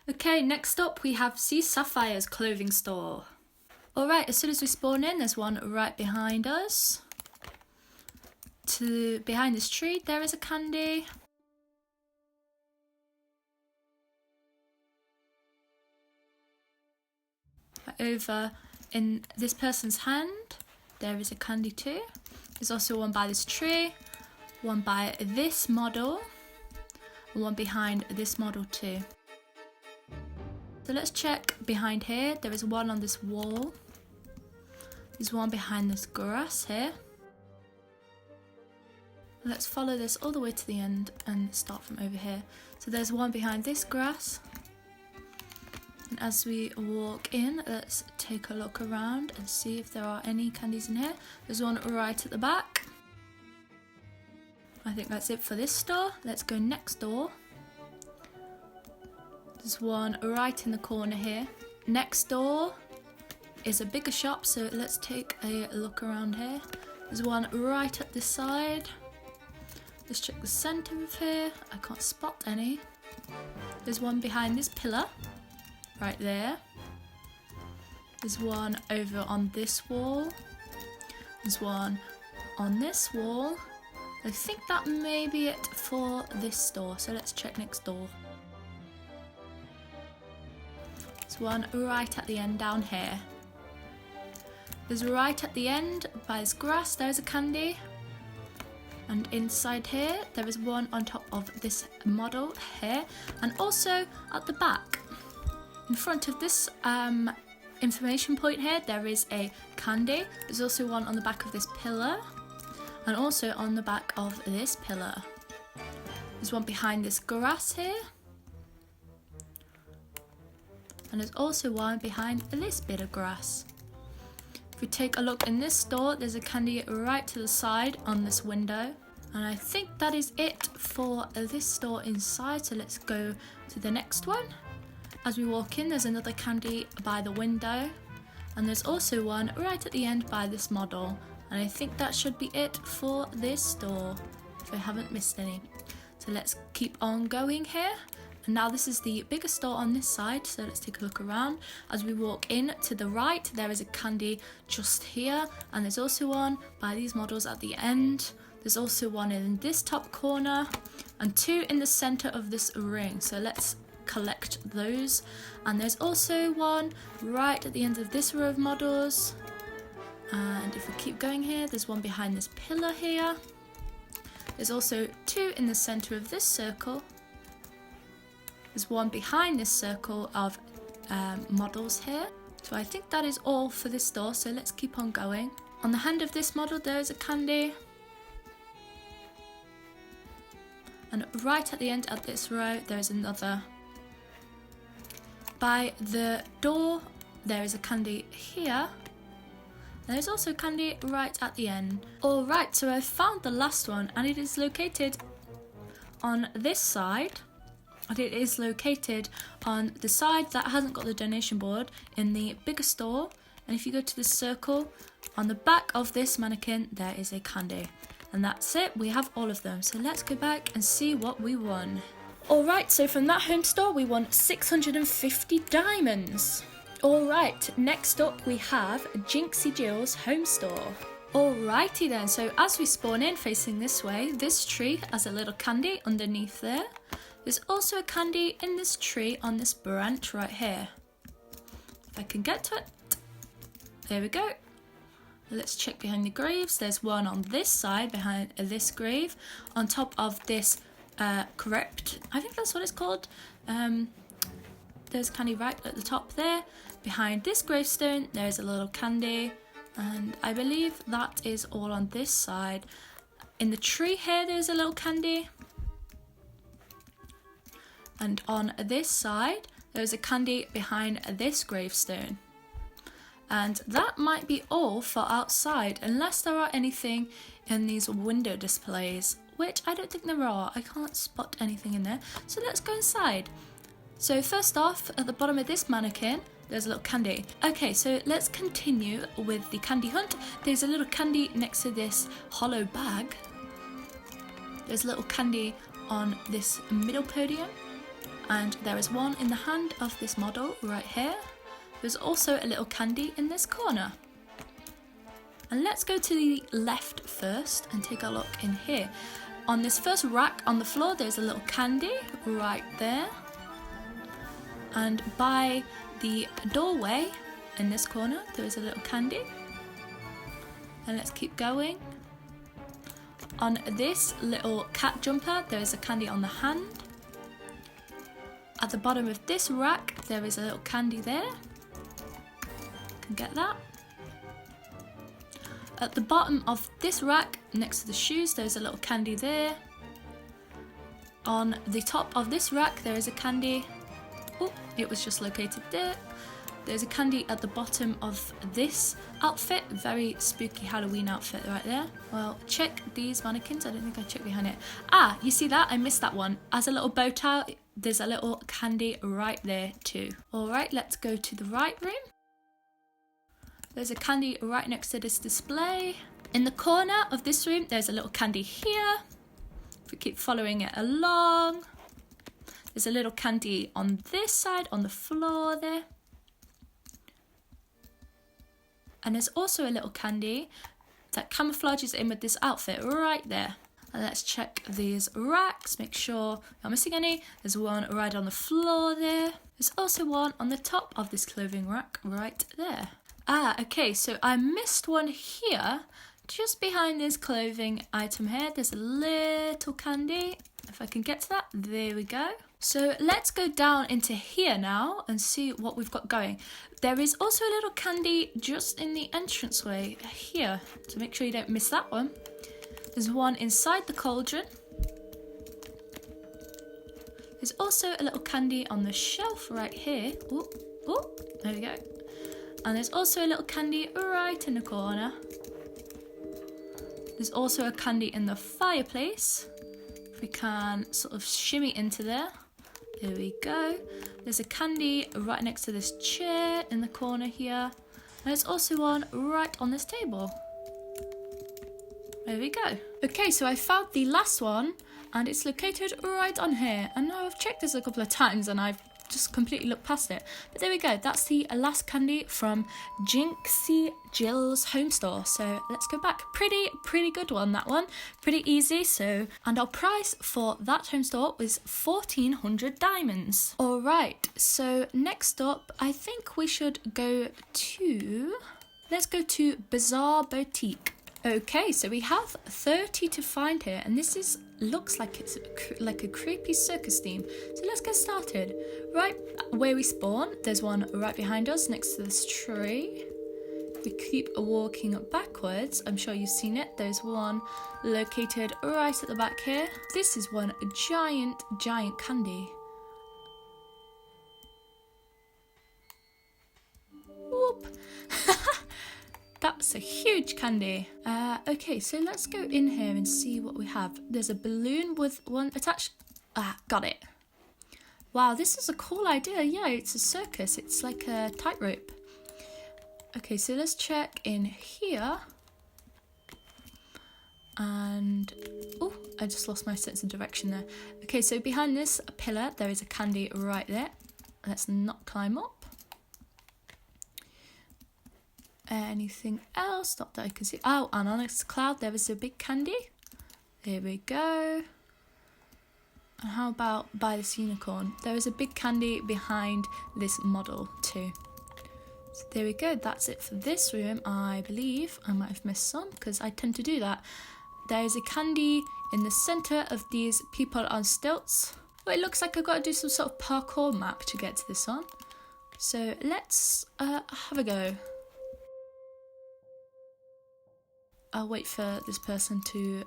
Okay, next up we have cSapphire's clothing store. Alright, as soon as we spawn in, there's one right behind us. Behind this tree, there is a candy. Over in this person's hand, there is a candy too. There's also one by this tree, one by this model, and one behind this model too. So let's check behind here. There is one on this wall. There's one behind this grass here. Let's follow this all the way to the end and start from over here. So there's one behind this grass. And as we walk in, let's take a look around and see if there are any candies in here. There's one right at the back. I think that's it for this store. Let's go next door. There's one right in the corner here. Next door is a bigger shop, so let's take a look around here. There's one right at this side. Let's check the centre of here. I can't spot any. There's one behind this pillar, right there. There's one over on this wall. There's one on this wall. I think that may be it for this store, so let's check next door. There's one right at the end down here. There's right at the end by this grass, there's a candy. And inside here, there is one on top of this model here. And also at the back, in front of this information point here, there is a candy. There's also one on the back of this pillar. And also on the back of this pillar. There's one behind this grass here. And there's also one behind this bit of grass. If we take a look in this store, there's a candy right to the side on this window. And I think that is it for this store inside, so let's go to the next one. As we walk in, there's another candy by the window. And there's also one right at the end by this model. And I think that should be it for this store, if I haven't missed any. So let's keep on going here. And now this is the bigger store on this side, so let's take a look around. As we walk in to the right, there is a candy just here, and there's also one by these models at the end. There's also one in this top corner, and two in the center of this ring, so let's collect those. And there's also one right at the end of this row of models. And if we keep going here, there's one behind this pillar here. There's also two in the center of this circle. There's one behind this circle of models here. So I think that is all for this store, so let's keep on going. On the hand of this model, there is a candy. And right at the end of this row, there is another. By the door, there is a candy here. There's also candy right at the end. Alright, so I've found the last one, and it is located on this side. And it is located on the side that hasn't got the donation board in the bigger store. And if you go to the circle, on the back of this mannequin, there is a candy. And that's it, we have all of them. So let's go back and see what we won. Alright, so from that home store, we won 650 diamonds. Alright, next up we have JinxyJill's home store. Alrighty then, so as we spawn in facing this way, this tree has a little candy underneath there. There's also a candy in this tree on this branch right here. If I can get to it. There we go. Let's check behind the graves. There's one on this side behind this grave. On top of this crypt. I think that's what it's called. There's candy right at the top there. Behind this gravestone, there's a little candy. And I believe that is all on this side. In the tree here, there's a little candy. And on this side, there's a candy behind this gravestone. And that might be all for outside, unless there are anything in these window displays, which I don't think there are. I can't spot anything in there. So let's go inside. So first off, at the bottom of this mannequin, there's a little candy. Okay, so let's continue with the candy hunt. There's a little candy next to this hollow bag. There's a little candy on this middle podium. And there is one in the hand of this model right here. There's also a little candy in this corner. And let's go to the left first and take a look in here. On this first rack on the floor, there's a little candy right there. And by the doorway in this corner, there is a little candy. And let's keep going. On this little cat jumper, there is a candy on the hand. At the bottom of this rack, there is a little candy there. Can get that. At the bottom of this rack, next to the shoes, there's a little candy there. On the top of this rack, there is a candy. Oh, it was just located there. There's a candy at the bottom of this outfit. Very spooky Halloween outfit right there. Well, check these mannequins. I don't think I checked behind it. Ah, you see that? I missed that one. As a little bow tie, there's a little candy right there too. All right, let's go to the right room. There's a candy right next to this display. In the corner of this room, there's a little candy here. If we keep following it along, there's a little candy on this side, on the floor there. And there's also a little candy that camouflages in with this outfit right there. And let's check these racks, make sure we're not missing any. There's one right on the floor there. There's also one on the top of this clothing rack right there. Ah, okay, so I missed one here. Just behind this clothing item here, there's a little candy. If I can get to that, there we go. So let's go down into here now and see what we've got going. There is also a little candy just in the entranceway here, so make sure you don't miss that one. There's one inside the cauldron. There's also a little candy on the shelf right here. Ooh, ooh, there we go. And there's also a little candy right in the corner. There's also a candy in the fireplace. If we can sort of shimmy into there. There we go. There's a candy right next to this chair in the corner here. And there's also one right on this table. There we go. Okay, so I found the last one and it's located right on here. And now I've checked this a couple of times and I've just completely looked past it. But there we go. That's the last candy from JinxyJill's Homestore. So let's go back. Pretty good one, that one. Pretty easy. So, and our price for that Homestore was 1,400 diamonds. All right. So next up, I think we should go to, let's go to Bazaar Boutique. Okay, so we have 30 to find here, and this looks like it's like a creepy circus theme. So let's get started. Right where we spawn, there's one right behind us next to this tree. If we keep walking backwards, I'm sure you've seen it. There's one located right at the back here. This is one giant candy. Whoop! That's a huge candy. Okay, so let's go in here and see what we have. There's a balloon with one attached. Ah, got it. Wow, this is a cool idea. Yeah, it's a circus. It's like a tightrope. Okay, so let's check in here. And, oh, I just lost my sense of direction there. Okay, so behind this pillar, there is a candy right there. Let's not climb up. Anything else? Not that I can see. Oh, and on this cloud there is a big candy. There we go. And how about by this unicorn? There is a big candy behind this model too. So there we go. That's it for this room, I believe. I might have missed some because I tend to do that. There is a candy in the centre of these people on stilts. Oh, it looks like I've got to do some sort of parkour map to get to this one. So let's have a go. I'll wait for this person to,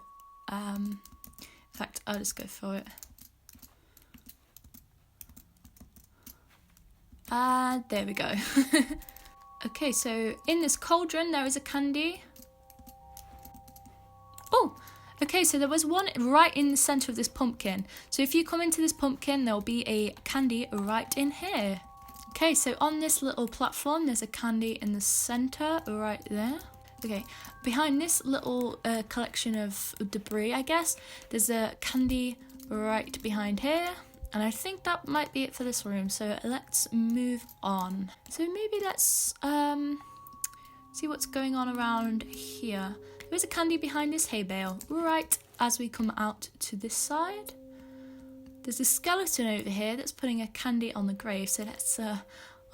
in fact, I'll just go for it. There we go. Okay, so in this cauldron there is a candy. Oh, okay, so there was one right in the centre of this pumpkin. So if you come into this pumpkin, there'll be a candy right in here. Okay, so on this little platform, there's a candy in the centre right there. Okay, behind this little collection of debris, I guess, there's a candy right behind here. And I think that might be it for this room, so let's move on. So maybe let's see what's going on around here. There is a candy behind this hay bale, right as we come out to this side. There's a skeleton over here that's putting a candy on the grave, so let's,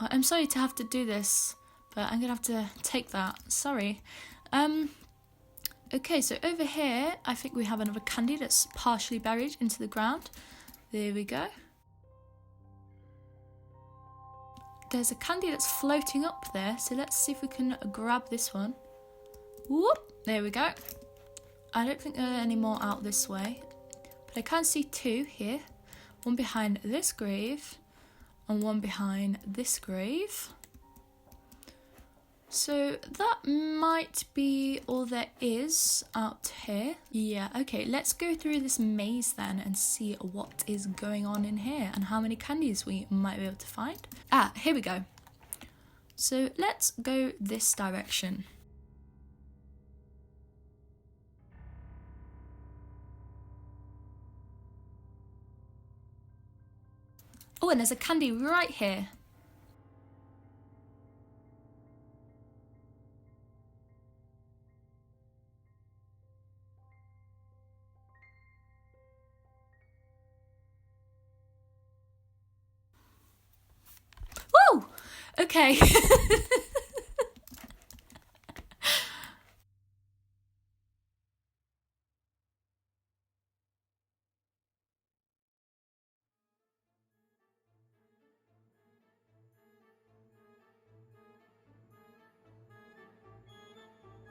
I'm sorry to have to do this, but I'm gonna have to take that, sorry. Okay, so over here, I think we have another candy that's partially buried into the ground. There we go. There's a candy that's floating up there, so let's see if we can grab this one. Whoop, there we go. I don't think there are any more out this way, but I can see two here. One behind this grave, and one behind this grave. So that might be all there is out here. Yeah, okay, let's go through this maze then and see what is going on in here and how many candies we might be able to find. Ah, here we go. So let's go this direction. Oh, and there's a candy right here. Woo! Okay.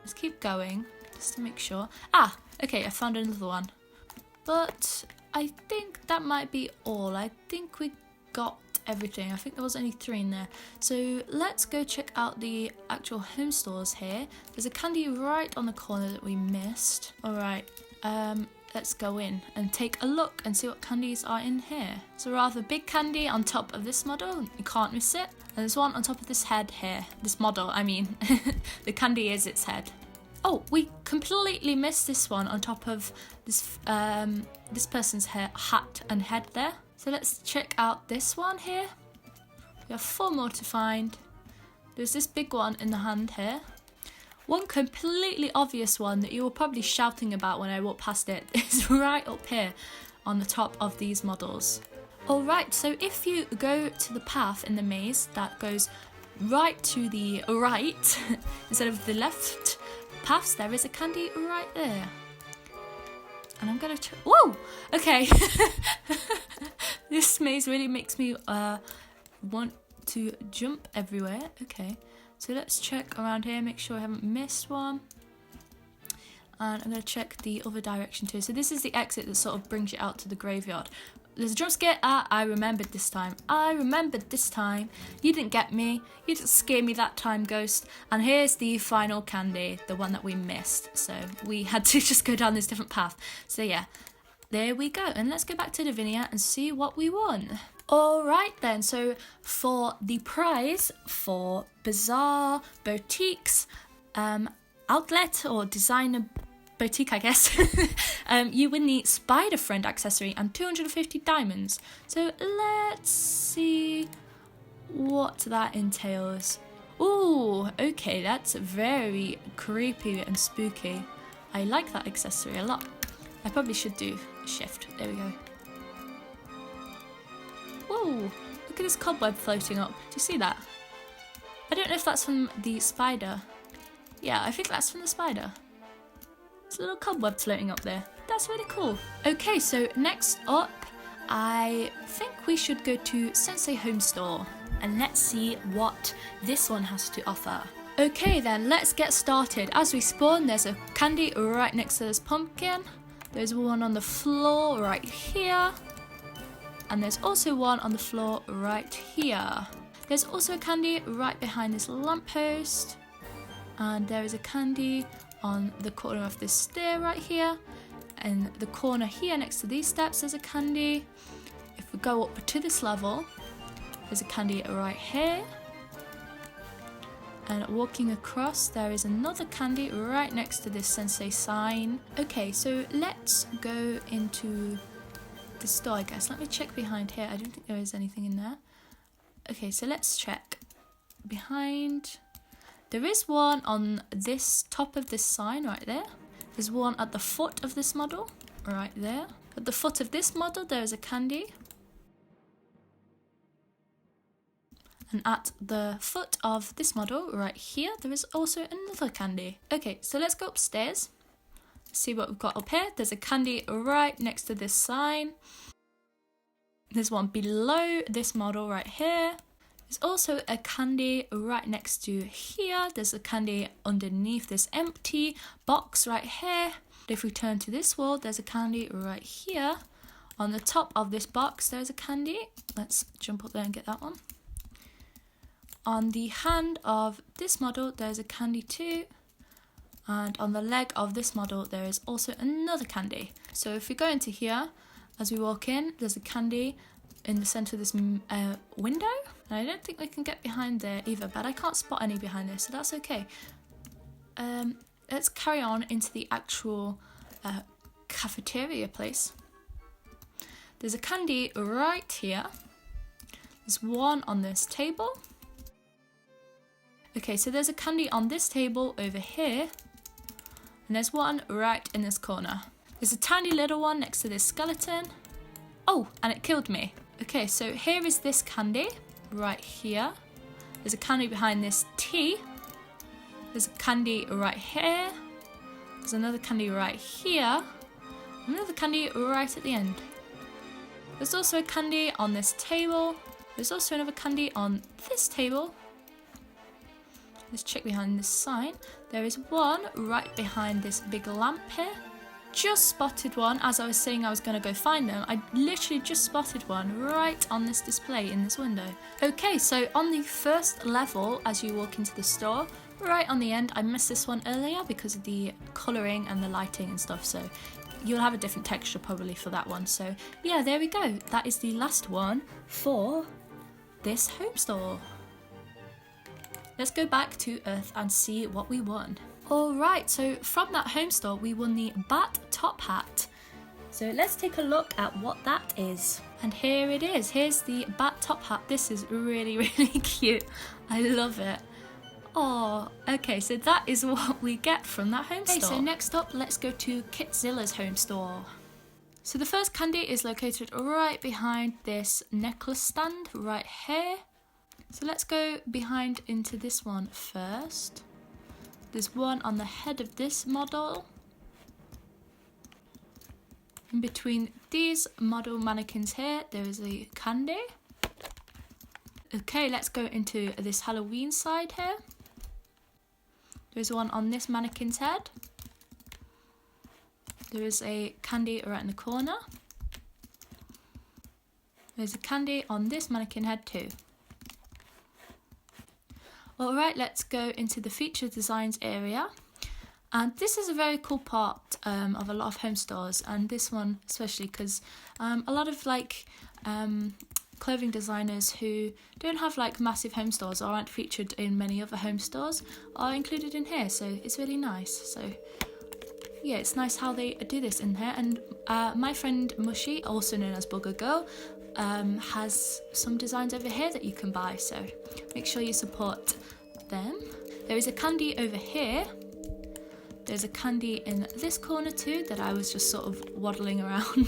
Let's keep going, just to make sure. Ah, okay, I found another one. But I think that might be all. I think we got everything. I think there was only 3 in there. So let's go check out the actual home stores here. There's a candy right on the corner that we missed. Alright, let's go in and take a look and see what candies are in here. So rather big candy on top of this model, you can't miss it. And there's one on top of this head here. This model, I mean. The candy is its head. Oh, we completely missed this one on top of this this person's hat and head there. So let's check out this one here. We have 4 more to find. There's this big one in the hand here. One completely obvious one that you were probably shouting about when I walked past it is right up here on the top of these models. Alright, so if you go to the path in the maze that goes right to the right instead of the left paths, there is a candy right there. And I'm gonna whoa! Okay. This maze really makes me want to jump everywhere. Okay, so let's check around here, make sure I haven't missed one. And I'm gonna check the other direction too. So this is the exit that sort of brings you out to the graveyard. There's a jump scare. Ah, I remembered this time. I remembered this time. You didn't get me. You didn't scare me that time, ghost. And here's the final candy, the one that we missed. So we had to just go down this different path. So yeah, there we go. And let's go back to Lavinia and see what we won. Alright then, so for the prize for Bazaar, Boutiques, Outlet or Designer Boutique, I guess, you win the Spider Friend accessory and 250 diamonds. So let's see what that entails. Ooh, okay, that's very creepy and spooky. I like that accessory a lot. I probably should do a shift. There we go. Whoa, look at this cobweb floating up. Do you see that? I don't know if that's from the spider. Yeah, I think that's from the spider. There's a little cobweb floating up there. That's really cool. Okay, so next up, I think we should go to Sensei Homestore and let's see what this one has to offer. Okay then, let's get started. As we spawn, there's a candy right next to this pumpkin. There's one on the floor right here. And there's also one on the floor right here. There's also a candy right behind this lamppost. And there is a candy on the corner of this stair right here. And the corner here next to these steps there's a candy. If we go up to this level, there's a candy right here. And walking across, there is another candy right next to this Sensei sign. Okay, so let's go into the store, I guess. Let me check behind here. I don't think there is anything in there. Okay, so let's check. Behind... There is one on this top of this sign right there. There's one at the foot of this model right there. At the foot of this model, there is a candy. And at the foot of this model right here, there is also another candy. Okay, so let's go upstairs. See what we've got up here. There's a candy right next to this sign. There's one below this model right here. There's also a candy right next to here. There's a candy underneath this empty box right here. If we turn to this wall, there's a candy right here. On the top of this box, there's a candy. Let's jump up there and get that one. On the hand of this model, there's a candy too. And on the leg of this model, there is also another candy. So if we go into here, as we walk in, there's a candy in the centre of this window. And I don't think we can get behind there either, but I can't spot any behind there, so that's okay. Let's carry on into the actual cafeteria place. There's a candy right here. There's one on this table. Okay, so there's a candy on this table over here. And there's one right in this corner. There's a tiny little one next to this skeleton. Oh, and it killed me. Okay, so here is this candy right here. There's a candy behind this T. There's a candy right here. There's another candy right here. Another candy right at the end. There's also a candy on this table. There's also another candy on this table. Let's check behind this sign. There is one right behind this big lamp here. Just spotted one. As I was saying I was going to go find them, I literally just spotted one right on this display in this window. Okay, so on the first level as you walk into the store, right on the end, I missed this one earlier because of the colouring and the lighting and stuff, so you'll have a different texture probably for that one. So yeah, there we go. That is the last one for this home store. Let's go back to Earth and see what we won. Alright, so from that home store we won the bat top hat. So let's take a look at what that is. And here it is. Here's the bat top hat. This is really, really cute. I love it. Oh, okay, so that is what we get from that home store. Okay, so next up, let's go to Kitzilla's home store. So the first candy is located right behind this necklace stand right here. So let's go behind into this one first. There's one on the head of this model. In between these model mannequins here, there is a candy. Okay, let's go into this Halloween side here. There's one on this mannequin's head. There is a candy right in the corner. There's a candy on this mannequin head too. Alright, let's go into the feature designs area. And this is a very cool part of a lot of home stores, and this one especially because a lot of clothing designers who don't have massive home stores or aren't featured in many other home stores are included in here, so it's really nice. So yeah, it's nice how they do this in here. And my friend Mushy, also known as Bugger Girl, has some designs over here that you can buy, so make sure you support them. There is a candy over here. There's a candy in this corner too that I was just sort of waddling around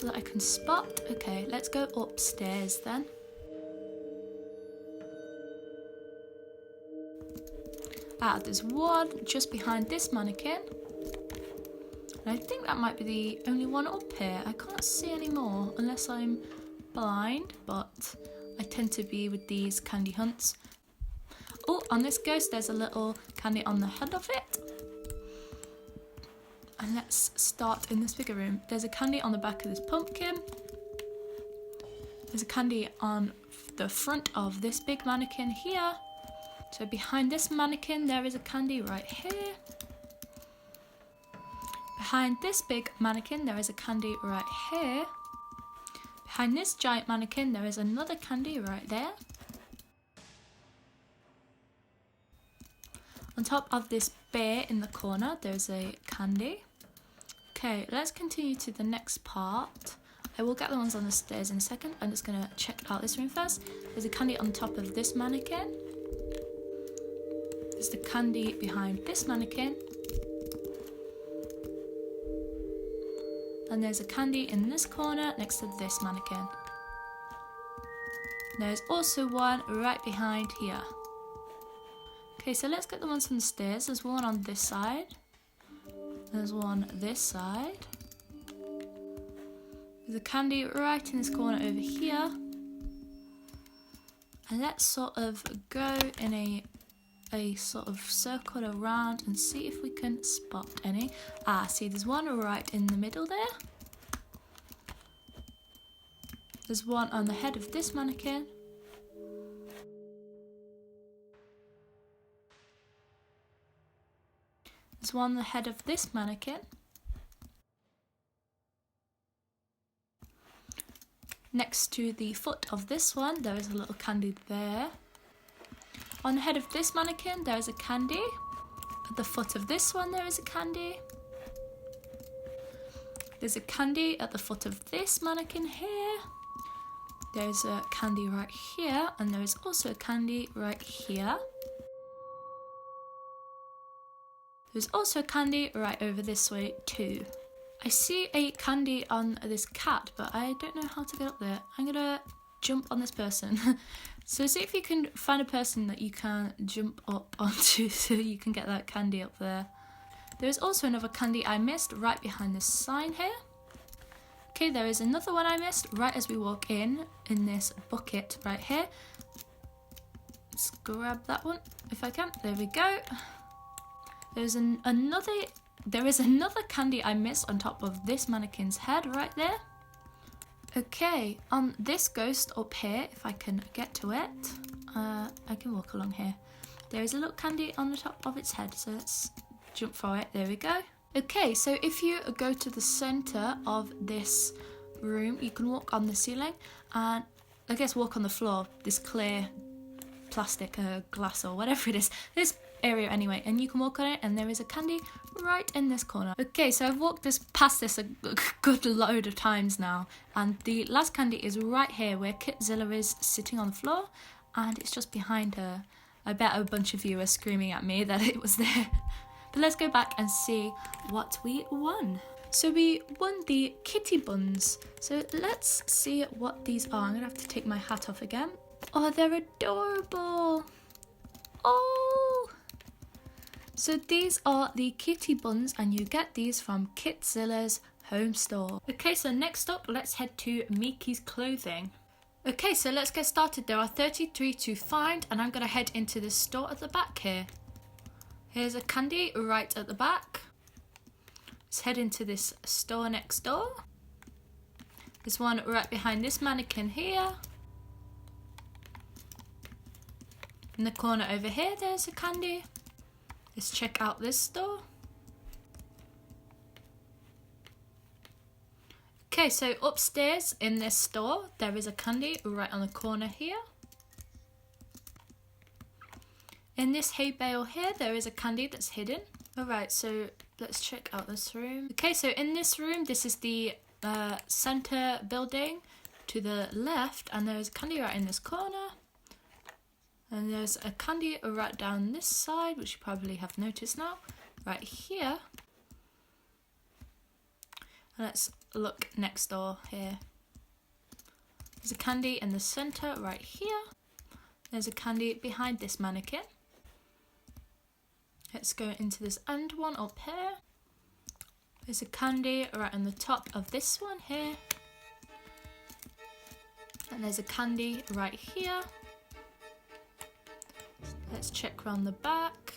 that I can spot. Okay, let's go upstairs then. There's one just behind this mannequin. And I think that might be the only one up here. I can't see any more unless I'm blind, but I tend to be with these candy hunts. Oh, on this ghost there's a little candy on the head of it. And let's start in this bigger room. There's a candy on the back of this pumpkin. There's a candy on the front of this big mannequin here. So behind this mannequin there is a candy right here. Behind this big mannequin there is a candy right here. Behind this giant mannequin there is another candy right there. On top of this bear in the corner there's a candy. Okay, let's continue to the next part. I will get the ones on the stairs in a second. I'm just gonna check out this room first. There's a candy on top of this mannequin. There's the candy behind this mannequin. And there's a candy in this corner next to this mannequin. There's also one right behind here. Okay, so let's get the ones on the stairs. There's one on this side. There's one this side. There's a candy right in this corner over here. And let's sort of go in a sort of circle around and see if we can spot any. Ah, see, there's one right in the middle there. There's one on the head of this mannequin. There's one on the head of this mannequin. Next to the foot of this one, there is a little candy there. On the head of this mannequin, there is a candy. At the foot of this one, there is a candy. There's a candy at the foot of this mannequin here. There's a candy right here, and there is also a candy right here. There's also a candy right over this way too. I see a candy on this cat, but I don't know how to get up there. I'm gonna jump on this person. So see if you can find a person that you can jump up onto so you can get that candy up there. There's also another candy I missed right behind this sign here. Okay, there is another one I missed right as we walk in this bucket right here. Let's grab that one if I can. There we go. There is another candy I missed on top of this mannequin's head right there. Okay, on this ghost up here, if I can get to it, I can walk along here. There is a little candy on the top of its head, so let's jump for it. There we go. Okay, so if you go to the center of this room, you can walk on the ceiling and I guess walk on the floor, this clear plastic glass or whatever it is. This area anyway, and you can walk on it and there is a candy right in this corner. Okay, so I've walked past this a good load of times now, and the last candy is right here where Kitzilla is sitting on the floor and it's just behind her. I bet a bunch of you are screaming at me that it was there. But let's go back and see what we won. So we won the kitty buns. So let's see what these are. I'm gonna have to take my hat off again. Oh, they're adorable. Oh. So these are the kitty buns and you get these from Kitzilla's Homestore. Okay, so next up, let's head to Miki's clothing. Okay, so let's get started. There are 33 to find and I'm gonna head into this store at the back here. Here's a candy right at the back. Let's head into this store next door. There's one right behind this mannequin here. In the corner over here, there's a candy. Let's check out this store. Okay, so upstairs in this store, there is a candy right on the corner here. In this hay bale here, there is a candy that's hidden. Alright, so let's check out this room. Okay, so in this room, this is the center building to the left, and there's a candy right in this corner. And there's a candy right down this side, which you probably have noticed now, right here. And let's look next door here. There's a candy in the center right here. There's a candy behind this mannequin. Let's go into this end one up here. There's a candy right on the top of this one here. And there's a candy right here. Let's check around the back.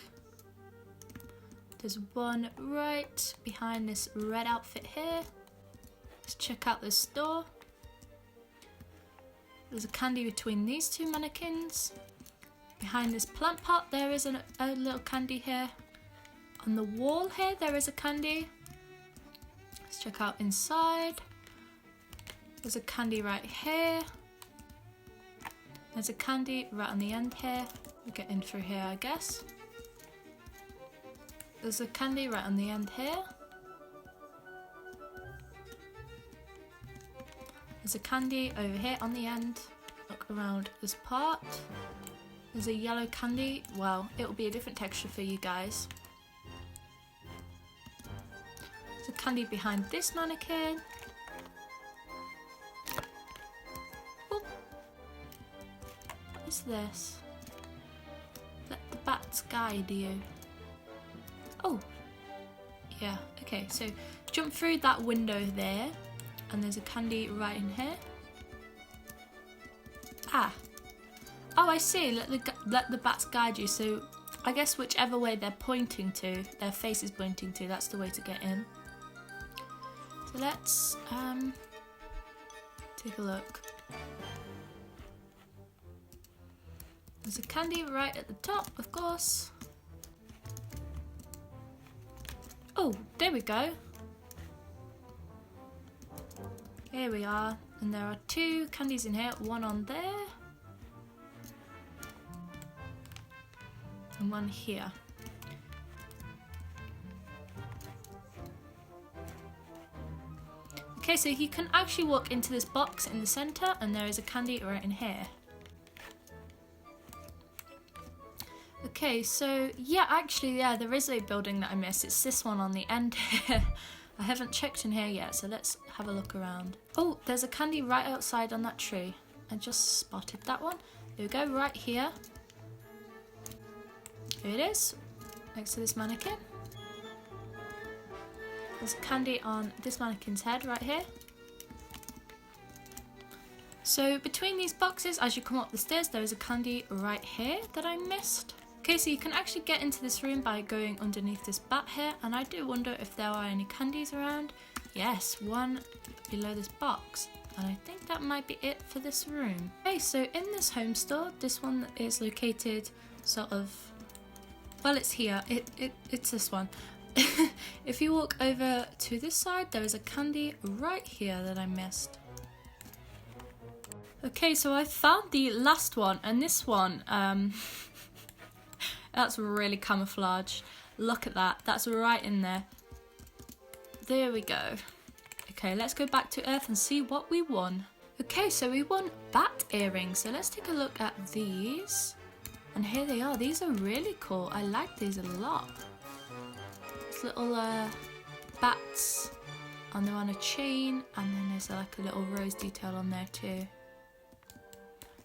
There's one right behind this red outfit here. Let's check out this store. There's a candy between these two mannequins. Behind this plant pot there is a little candy here. On the wall here there is a candy. Let's check out inside. There's a candy right here. There's a candy right on the end here. We'll get in through here, I guess. There's a candy right on the end here. There's a candy over here on the end. Look around this part. There's a yellow candy. Well, it will be a different texture for you guys. There's a candy behind this mannequin. Oh. What is this? Let the bats guide you. Oh. Yeah, okay, so jump through that window there, and there's a candy right in here. Ah. Oh, I see. Let the bats guide you. So I guess whichever way they're pointing to, their face is pointing to, that's the way to get in. So let's take a look. There's a candy right at the top, of course. Oh, there we go. Here we are. And there are 2 candies in here, one on there. And one here. Okay, so you can actually walk into this box in the center, and there is a candy right in here. Okay, so yeah, actually, yeah, there is a building that I missed. It's this one on the end here. I haven't checked in here yet, so let's have a look around. Oh, there's a candy right outside on that tree. I just spotted that one. There we go, right here. Here it is, next to this mannequin. There's a candy on this mannequin's head right here. So between these boxes, as you come up the stairs, there is a candy right here that I missed. Okay, so you can actually get into this room by going underneath this bat here, and I do wonder if there are any candies around. Yes, one below this box, and I think that might be it for this room. Okay, so in this home store, this one is located sort of, well, it's here, it's this one. If you walk over to this side, there is a candy right here that I missed. Okay, so I found the last one, and this one, that's really camouflage. Look at that, that's right in there. There we go. Okay, let's go back to Earth and see what we won. Okay, so we won bat earrings, so let's take a look at these. And here they are, these are really cool. I like these a lot. These little bats, and they're on a chain, and then there's like a little rose detail on there too.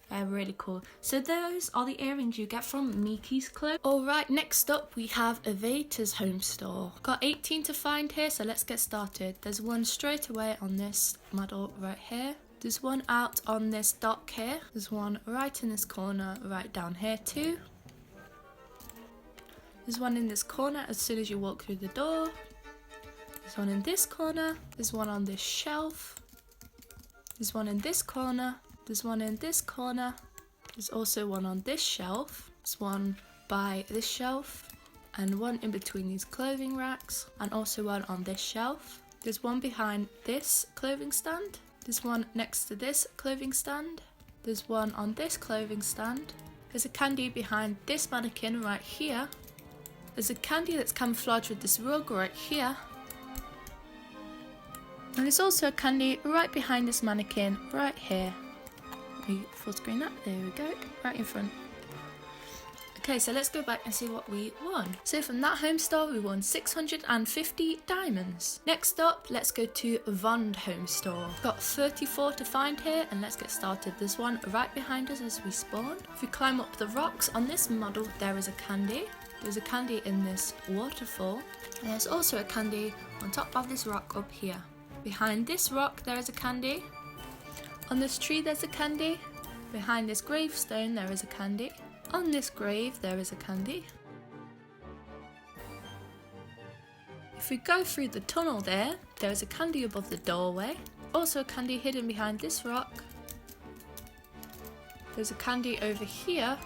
They're really cool. So those are the earrings you get from Miki's clothes. Alright, next up we have Avaeta's home store. Got 18 to find here, so let's get started. There's one straight away on this model right here. There's one out on this dock here. There's one right in this corner, right down here too. There's one in this corner as soon as you walk through the door. There's one in this corner. There's one on this shelf. There's one in this corner. There's one in this corner. There's also one on this shelf. There's one by this shelf. And one in between these clothing racks. And also one on this shelf. There's one behind this clothing stand. There's one next to this clothing stand. There's one on this clothing stand. There's a candy behind this mannequin right here. There's a candy that's camouflaged with this rug right here. And there's also a candy right behind this mannequin right here. We full screen that, there we go, right in front. Okay, so let's go back and see what we won. So from that home store, we won 650 diamonds. Next up, let's go to Vond home store. Got 34 to find here, and let's get started. There's one right behind us as we spawn. If we climb up the rocks on this model, there is a candy. There's a candy in this waterfall. And there's also a candy on top of this rock up here. Behind this rock, there is a candy. On this tree there's a candy. Behind this gravestone there is a candy. On this grave there is a candy. If we go through the tunnel there is a candy above the doorway. Also a candy hidden behind this rock. There's a candy over here.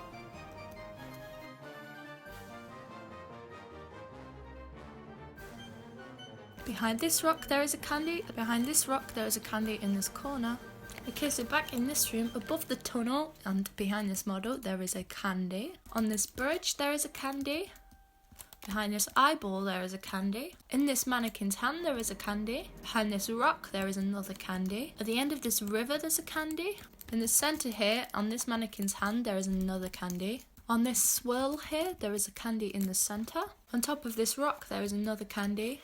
Behind this rock there is a candy. Behind this rock there is a candy in this corner. Okay, so back in this room, above the tunnel and behind this model, there is a candy. On this bridge, there is a candy. Behind this eyeball there is a candy. In this mannequin's hand there is a candy. Behind this rock there is another candy. At the end of this river there's a candy. In the centre here, on this mannequin's hand there is another candy. On this swirl here there is a candy in the centre. On top of this rock there is another candy.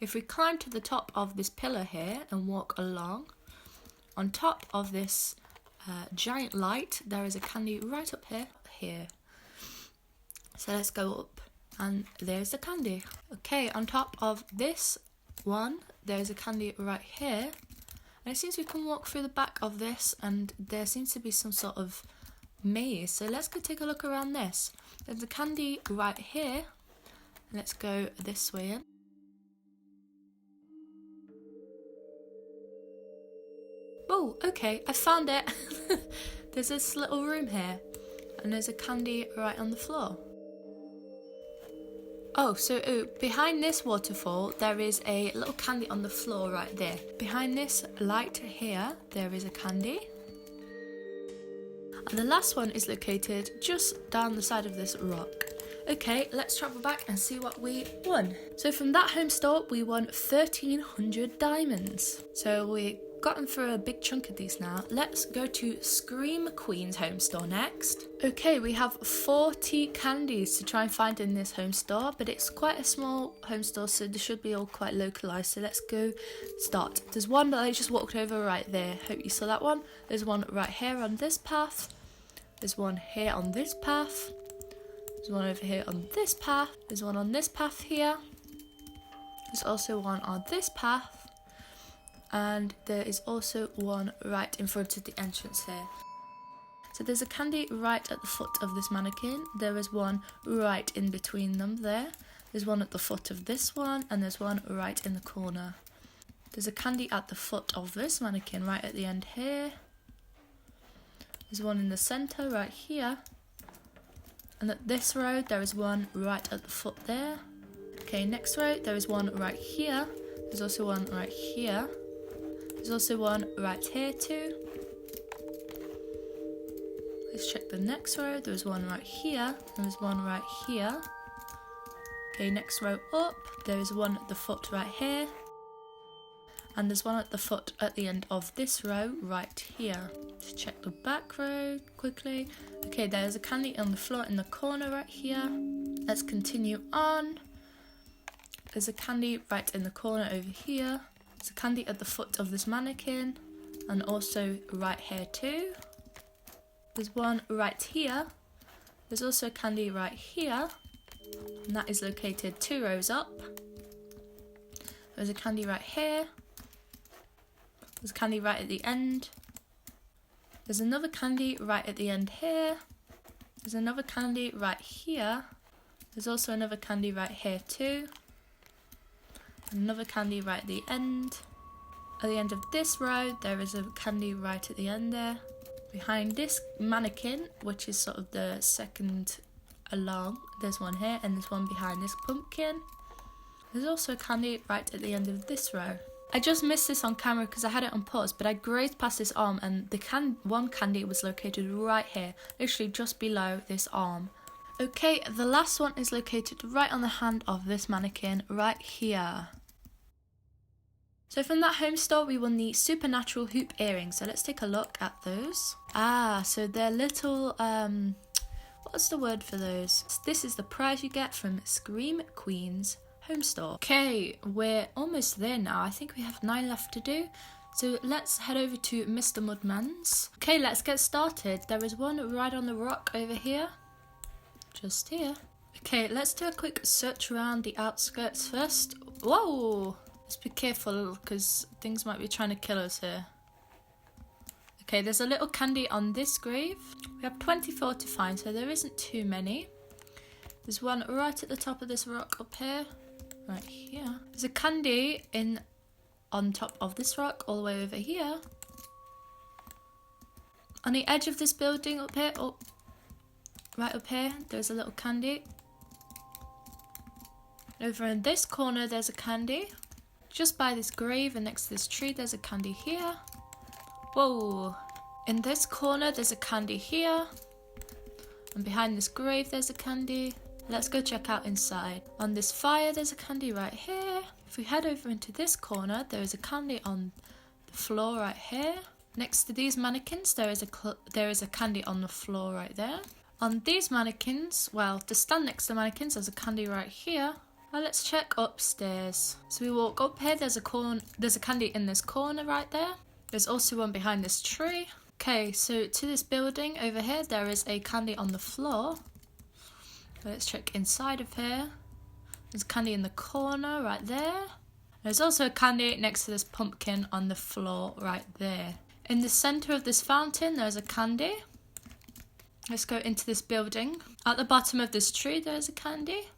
If we climb to the top of this pillar here and walk along, on top of this giant light there is a candy right up here. So let's go up. And there's the candy. Okay, on top of this one, there's a candy right here. And it seems we can walk through the back of this and there seems to be some sort of maze. So let's go take a look around this. There's a candy right here. Let's go this way in. Oh, okay, I found it. There's this little room here. And there's a candy right on the floor. Oh, so behind this waterfall, there is a little candy on the floor right there. Behind this light here, there is a candy. And the last one is located just down the side of this rock. Okay, let's travel back and see what we won. So from that home store, we won 1,300 diamonds. So we gotten through a big chunk of these now. Let's go to Scream Queen's home store next. Okay, we have 40 candies to try and find in this home store, but it's quite a small home store, so they should be all quite localized. So let's go start. There's one that I just walked over right there. Hope you saw that one. There's one right here on this path. There's one here on this path. There's one over here on this path. There's one on this path here. There's also one on this path. And there is also one right in front of the entrance here. So there's a candy right at the foot of this mannequin. There is one right in between them there. There's one at the foot of this one, and there's one right in the corner. There's a candy at the foot of this mannequin right at the end here. There's one in the centre right here. And at this row there is one right at the foot there. Okay, next row there is one right here. There's also one right here. There's also one right here too. Let's check the next row. There's one right here, and there's one right here. Okay, next row up, there is one at the foot right here. And there's one at the foot at the end of this row right here. Let's check the back row quickly. Okay, there's a candy on the floor in the corner right here. Let's continue on. There's a candy right in the corner over here. There's a candy at the foot of this mannequin, and also right here too. There's one right here. There's also a candy right here, and that is located 2 rows up. There's a candy right here. There's a candy right at the end. There's another candy right at the end here. There's another candy right here. There's also another candy right here too. Another candy right at the end. At the end of this row, there is a candy right at the end there. Behind this mannequin, which is sort of the second along, there's one here, and there's one behind this pumpkin. There's also a candy right at the end of this row. I just missed this on camera because I had it on pause, but I grazed past this arm, and the one candy was located right here, literally just below this arm. Okay, the last one is located right on the hand of this mannequin right here. So from that home store, we won the supernatural hoop earrings. So let's take a look at those. So they're little, what's the word for those? This is the prize you get from Scream Queen's home store. Okay, we're almost there now. I think we have 9 left to do. So let's head over to mrmudman's. Okay, let's get started. There is one right on the rock over here. Just here. Okay, let's do a quick search around the outskirts first. Whoa! Let's be careful because things might be trying to kill us here. Okay, there's a little candy on this grave. We have 24 to find, so there isn't too many. There's one right at the top of this rock up here. Right here. There's a candy on top of this rock all the way over here. On the edge of this building up here, right up here, there's a little candy. Over in this corner, there's a candy. Just by this grave and next to this tree, there's a candy here. Whoa! In this corner, there's a candy here. And behind this grave, there's a candy. Let's go check out inside. On this fire, there's a candy right here. If we head over into this corner, there is a candy on the floor right here. Next to these mannequins, there is a candy on the floor right there. On these mannequins, well, to stand next to the mannequins, there's a candy right here. Now let's check upstairs. So we walk up here, there's a candy in this corner right there. There's also one behind this tree. Okay, so to this building over here, there is a candy on the floor. Let's check inside of here. There's candy in the corner right there. There's also a candy next to this pumpkin on the floor right there. In the centre of this fountain, there's a candy. Let's go into this building. At the bottom of this tree, there's a candy.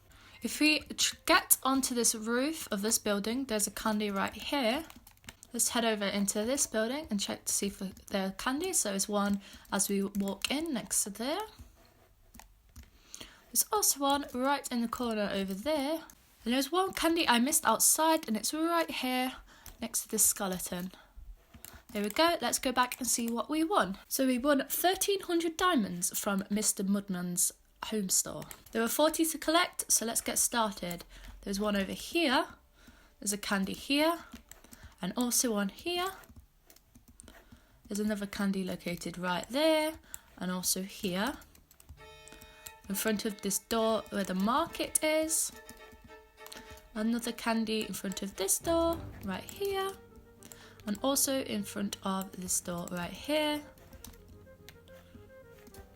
If we get onto this roof of this building, there's a candy right here. Let's head over into this building and check to see if there are candies. So there's one as we walk in next to there. There's also one right in the corner over there. And there's one candy I missed outside, and it's right here next to this skeleton. There we go. Let's go back and see what we won. So we won 1,300 diamonds from Mr. Mudman's home store. There were 40 to collect, so let's get started. There's one over here. There's a candy here. And also one here. There's another candy located right there. And also here. In front of this door where the market is. Another candy in front of this door right here. And also in front of this door right here.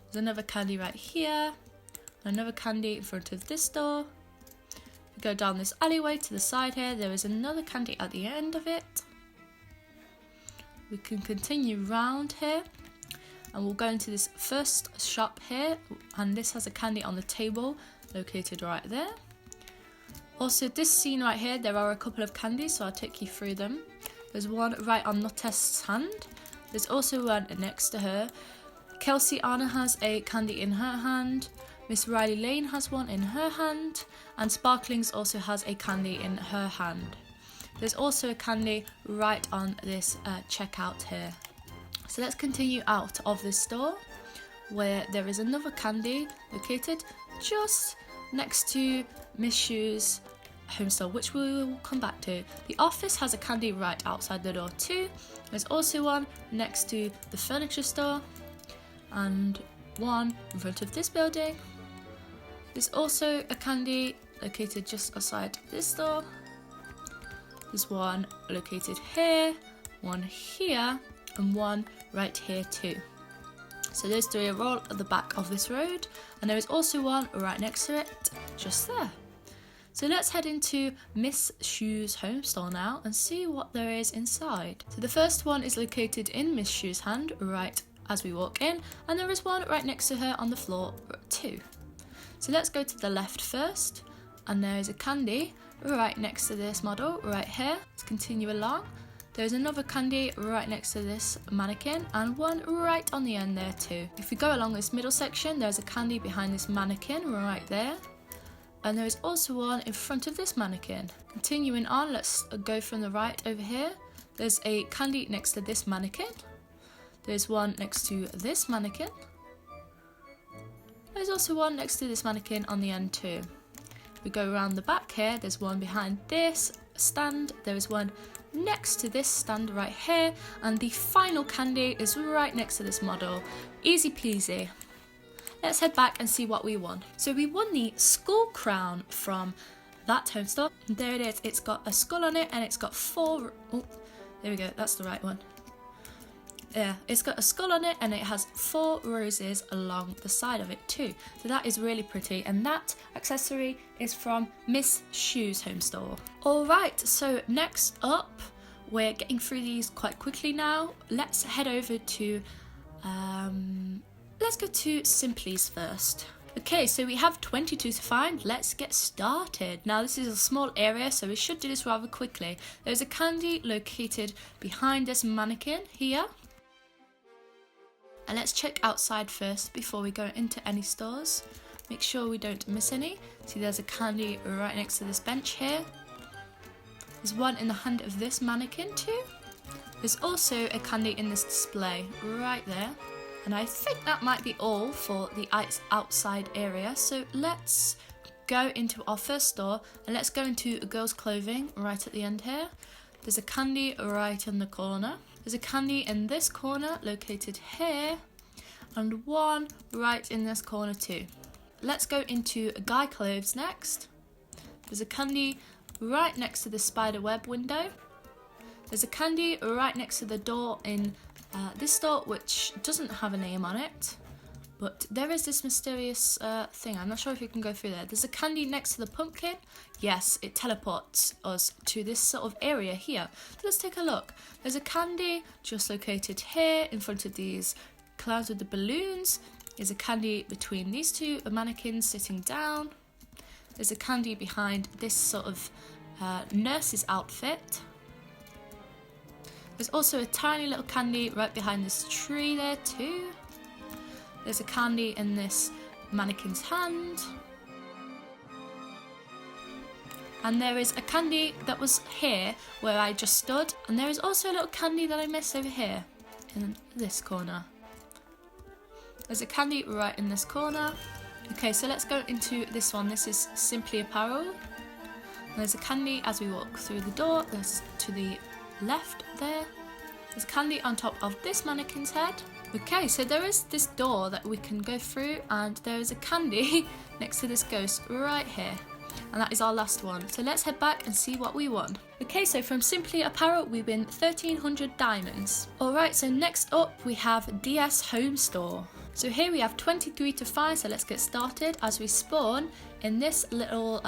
There's another candy right here. Another candy in front of this door. If we go down this alleyway to the side here, there is another candy at the end of it. We can continue round here. And we'll go into this first shop here. And this has a candy on the table located right there. Also, this scene right here, there are a couple of candies, so I'll take you through them. There's one right on Nutest's hand. There's also one next to her. Kelsey Anna has a candy in her hand. MissRileyLane has one in her hand. And Sparklings also has a candy in her hand. There's also a candy right on this checkout here. So let's continue out of this store where there is another candy located just next to Miss Shoe's Homestore, which we will come back to. The office has a candy right outside the door too. There's also one next to the furniture store and one in front of this building. There's also a candy located just outside this door. There's one located here, one here, and one right here too. So those three are all at the back of this road, and there is also one right next to it, just there. So let's head into Miss Shoe's home store now and see what there is inside. So the first one is located in Miss Shoe's hand right as we walk in, and there is one right next to her on the floor too. So let's go to the left first, and there is a candy right next to this model right here. Let's continue along. There's another candy right next to this mannequin and one right on the end there too. If we go along this middle section, there's a candy behind this mannequin right there. And there is also one in front of this mannequin. Continuing on, let's go from the right over here. There's a candy next to this mannequin. There's one next to this mannequin. There's also one next to this mannequin on the end too. We go around the back here, there's one behind this stand. There is one next to this stand right here. And the final candy is right next to this model. Easy peasy. Let's head back and see what we won. So we won the skull crown from that home store. There it is. It's got a skull on it and it's got four... Oh, there we go. That's the right one. Yeah, it's got a skull on it and it has 4 roses along the side of it too. So that is really pretty, and that accessory is from Miss Shoe's home store. Alright, so next up, we're getting through these quite quickly now. Let's head over to... let's go to Simply's first. Okay, so we have 22 to find. Let's get started. Now this is a small area, so we should do this rather quickly. There's a candy located behind this mannequin here. And let's check outside first before we go into any stores. Make sure we don't miss any. See, there's a candy right next to this bench here. There's one in the hand of this mannequin too. There's also a candy in this display right there. And I think that might be all for the outside area. So let's go into our first store and let's go into girls' clothing right at the end here. There's a candy right in the corner. There's a candy in this corner located here, and one right in this corner too. Let's go into guy clothes next. There's a candy right next to the spider web window. There's a candy right next to the door in this store, which doesn't have a name on it, but there is this mysterious thing. I'm not sure if you can go through there. There's a candy next to the pumpkin. Yes, it teleports us to this sort of area here. So let's take a look. There's a candy just located here in front of these clouds with the balloons. There's a candy between these two mannequins sitting down. There's a candy behind this sort of nurse's outfit. There's also a tiny little candy right behind this tree there too. There's a candy in this mannequin's hand. And there is a candy that was here where I just stood. And there is also a little candy that I missed over here in this corner. There's a candy right in this corner. Okay, so let's go into this one. This is Simply Apparel. And there's a candy as we walk through the door. There's to the left there. There's candy on top of this mannequin's head. Okay, so there is this door that we can go through, and there is a candy next to this ghost right here. And that is our last one. So let's head back and see what we won. Okay, so from Simply Apparel we win 1300 diamonds. Alright, so next up we have DS Homestore. So here we have 23 to find, so let's get started. As we spawn in this little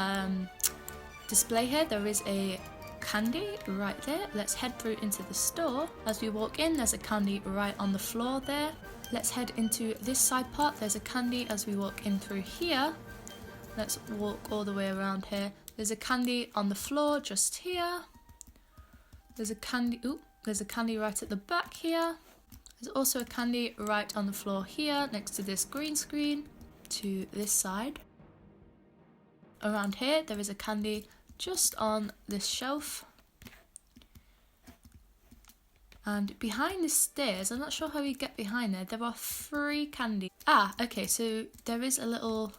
display here, there is a candy right there. Let's head through into the store. As we walk in, there's a candy right on the floor there. Let's head into this side part. There's a candy as we walk in through here. Let's walk all the way around here. There's a candy on the floor just here. There's a candy, there's a candy right at the back here. There's also a candy right on the floor here next to this green screen to this side. Around here there is a candy just on this shelf. And behind the stairs, I'm not sure how you get behind there are 3 candies. Okay, so there is a little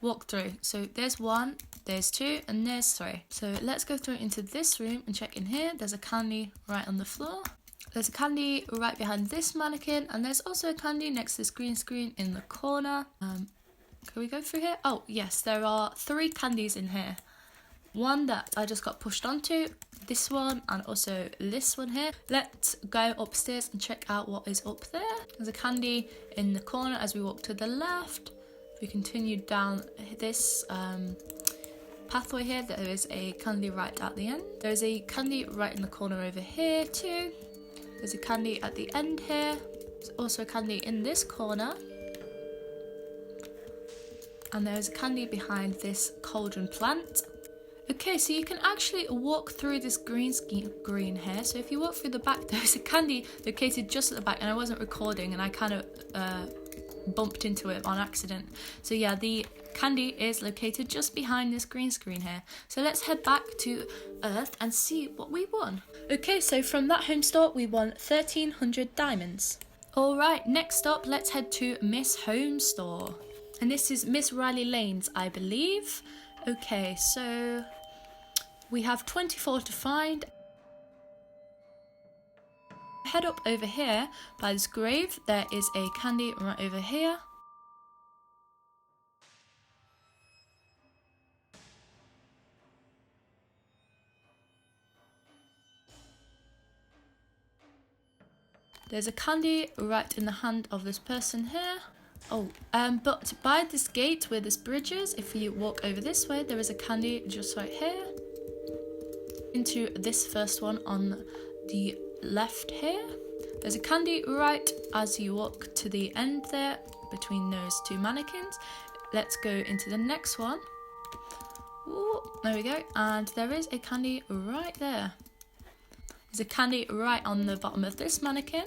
walkthrough. So there's 1, there's 2, and there's 3. So let's go through into this room and check in here. There's a candy right on the floor. There's a candy right behind this mannequin, and there's also a candy next to this green screen in the corner. Can we go through here? Oh yes, there are 3 candies in here. One that I just got pushed onto, this one, and also this one here. Let's go upstairs and check out what is up there. There's a candy in the corner as we walk to the left. If we continue down this pathway here, there is a candy right at the end. There's a candy right in the corner over here too. There's a candy at the end here. There's also a candy in this corner. And there's a candy behind this cauldron plant. Okay, so you can actually walk through this green here. So if you walk through the back, there's a candy located just at the back, and I wasn't recording and I kind of bumped into it on accident. So yeah, the candy is located just behind this green screen here. So let's head back to Earth and see what we won. Okay, so from that home store we won 1300 diamonds. Alright, next up let's head to Miss Homestore. And this is MissRileyLane's, I believe. Okay, so we have 24 to find. Head up over here by this grave. There is a candy right over here. There's a candy right in the hand of this person here. But by this gate where this bridge is, if you walk over this way, there is a candy just right here. Into this first one on the left here. There's a candy right as you walk to the end there between those 2 mannequins. Let's go into the next one. Ooh, there we go. And there is a candy right there. There's a candy right on the bottom of this mannequin.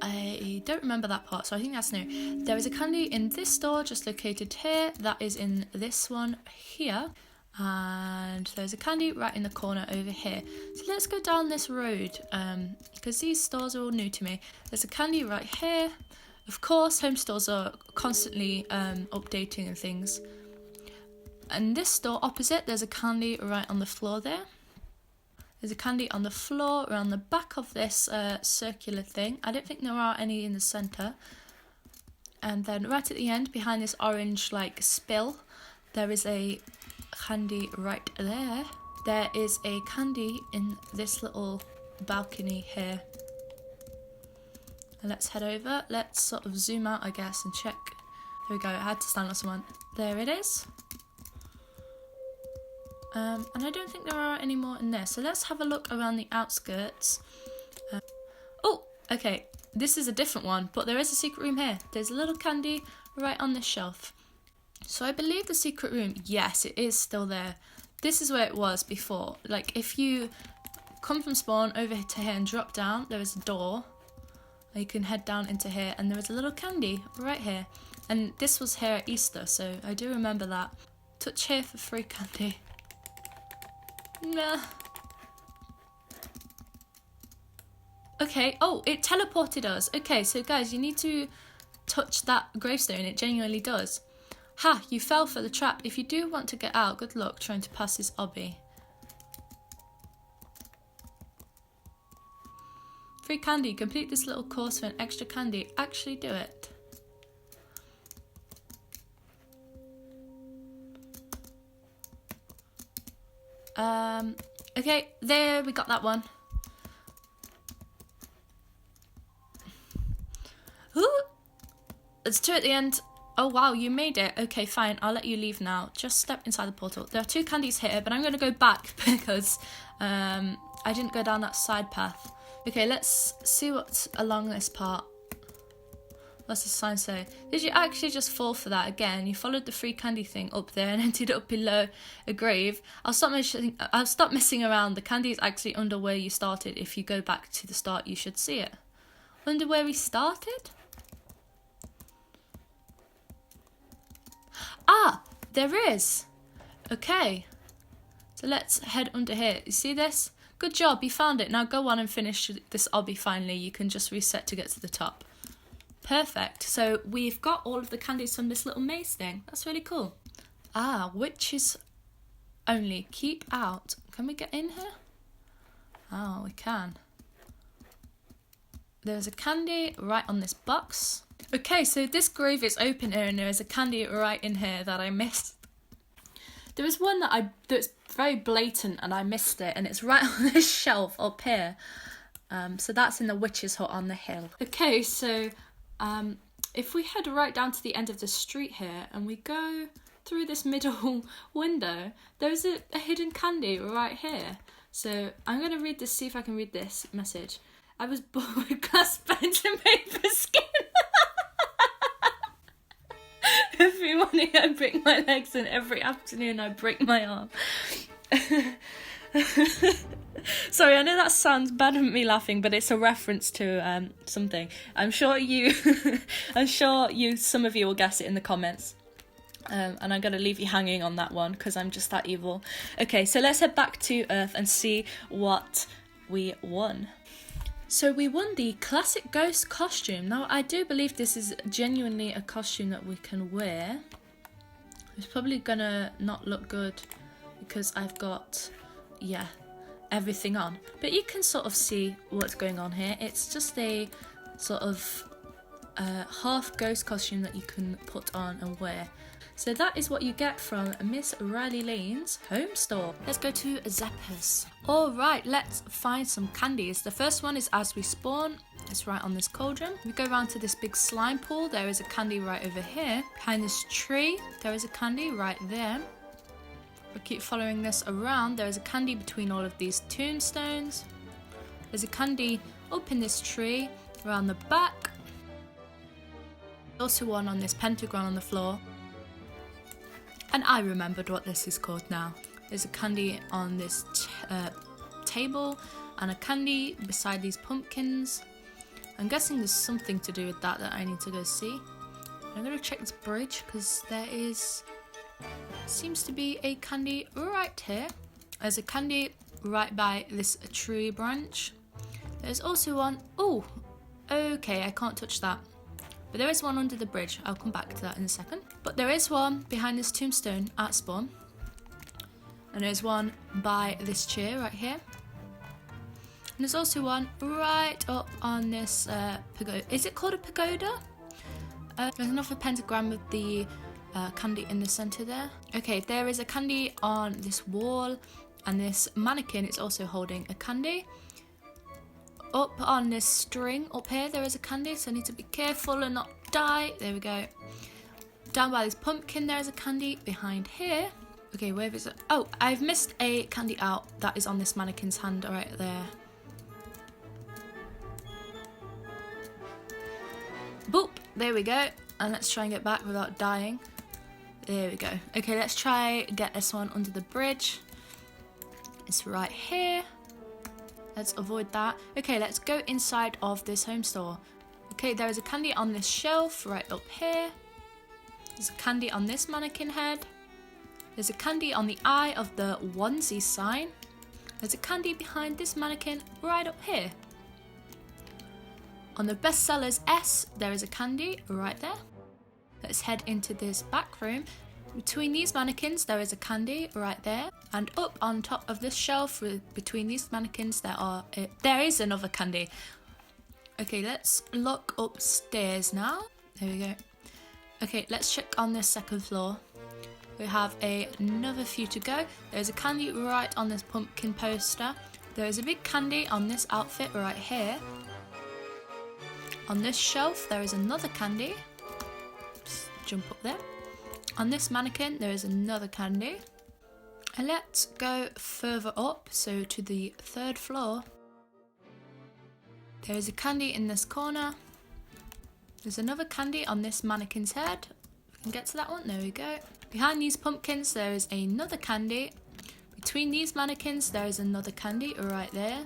I don't remember that part, so I think that's new. There is a candy in this store just located here. That is in this one here. And there's a candy right in the corner over here. So let's go down this road because these stores are all new to me. There's a candy right here. Of course, home stores are constantly updating and things. And this store opposite, there's a candy right on the floor there. There's a candy on the floor around the back of this circular thing. I don't think there are any in the centre. And then right at the end, behind this orange like spill, there is a candy right there. There is a candy in this little balcony here. And let's head over. Let's sort of zoom out, I guess, and check. There we go. I had to stand on someone. There it is. And I don't think there are any more in there. So let's have a look around the outskirts. Oh, okay. This is a different one, but there is a secret room here. There's a little candy right on this shelf. So I believe the secret room, yes, it is still there. This is where it was before. Like, if you come from spawn over to here and drop down, there is a door. And you can head down into here, and there is a little candy right here. And this was here at Easter, so I do remember that. Touch here for free candy. Nah. Okay, oh, it teleported us. Okay, so guys, you need to touch that gravestone. It genuinely does. Ha, you fell for the trap. If you do want to get out, good luck trying to pass this obby. Free candy. Complete this little course for an extra candy. Actually do it. Okay, there we got that one. Ooh, it's 2 at the end. Oh wow, you made it. Okay, fine, I'll let you leave now. Just step inside the portal. There are 2 candies here, but I'm going to go back because I didn't go down that side path. Okay, let's see what's along this part. What's the sign say? Did you actually just fall for that again? You followed the free candy thing up there and ended up below a grave. I'll stop messing around. The candy is actually under where you started. If you go back to the start, you should see it. Under where we started? Ah, there is. Okay. So let's head under here. You see this? Good job, you found it. Now go on and finish this obby finally. You can just reset to get to the top. Perfect. So we've got all of the candies from this little maze thing. That's really cool. Ah, witches only. Keep out. Can we get in here? Oh, we can. There's a candy right on this box. Okay, so this grave is open here and there is a candy right in here that I missed. There was one that's very blatant and I missed it, and it's right on this shelf up here. So that's in the witch's hut on the hill. Okay, so if we head right down to the end of the street here and we go through this middle window, there's a hidden candy right here. So I'm going to read this, see if I can read this message. I was born with glass pens and paper skin. Every morning I break my legs and every afternoon I break my arm. Sorry, I know that sounds bad of me laughing, but it's a reference to something. I'm sure some of you will guess it in the comments. And I'm going to leave you hanging on that one because I'm just that evil. Okay, so let's head back to Earth and see what we won. So we won the classic ghost costume. Now, I do believe this is genuinely a costume that we can wear. It's probably going to not look good because I've got, yeah, everything on. But you can sort of see what's going on here. It's just a sort of half ghost costume that you can put on and wear. So that is what you get from MissRileyLane's home store. Let's go to Zeppa's. Alright, let's find some candies. The first one is as we spawn. It's right on this cauldron. We go around to this big slime pool. There is a candy right over here. Behind this tree, there is a candy right there. We keep following this around. There is a candy between all of these tombstones. There's a candy up in this tree around the back. Also one on this pentagram on the floor. And I remembered what this is called now. There's a candy on this table and a candy beside these pumpkins. I'm guessing there's something to do with that I need to go see. I'm going to check this bridge because there seems to be a candy right here. There's a candy right by this tree branch. There's also one, oh, okay, I can't touch that. But there is one under the bridge. I'll come back to that in a second. But there is one behind this tombstone at spawn. And there's one by this chair right here. And there's also one right up on this pagoda. Is it called a pagoda? There's another pentagram with the candy in the centre there. Okay, there is a candy on this wall. And this mannequin is also holding a candy. Up on this string up here, there is a candy. So I need to be careful and not die. There we go. Down by this pumpkin, there is a candy. Behind here. Okay, where is it? Oh, I've missed a candy out that is on this mannequin's hand right there. Boop! There we go. And let's try and get back without dying. There we go. Okay, let's try get this one under the bridge. It's right here. Let's avoid that. Okay, let's go inside of this home store. Okay, there is a candy on this shelf right up here. There's a candy on this mannequin head. There's a candy on the eye of the onesie sign. There's a candy behind this mannequin right up here. On the bestsellers S, there is a candy right there. Let's head into this back room. Between these mannequins, there is a candy right there. And up on top of this shelf, between these mannequins, there is another candy. Okay, let's look upstairs now. There we go. Okay, let's check on this second floor. We have another few to go. There's a candy right on this pumpkin poster. There is a big candy on this outfit right here. On this shelf, there is another candy. Just jump up there. On this mannequin, there is another candy. And let's go further up, so to the third floor. There is a candy in this corner. There's another candy on this mannequin's head. We can get to that one, there we go. Behind these pumpkins, there is another candy. Between these mannequins, there is another candy right there.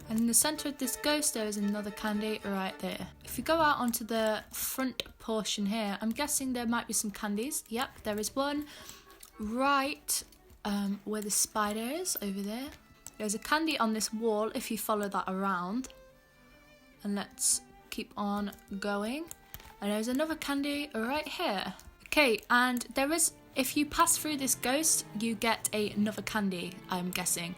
And in the centre of this ghost, there is another candy right there. If you go out onto the front portion here, I'm guessing there might be some candies. Yep, there is one right where the spider is, over there. There's a candy on this wall if you follow that around. And let's keep on going. And there's another candy right here. Okay, and there is, if you pass through this ghost, you get another candy, I'm guessing.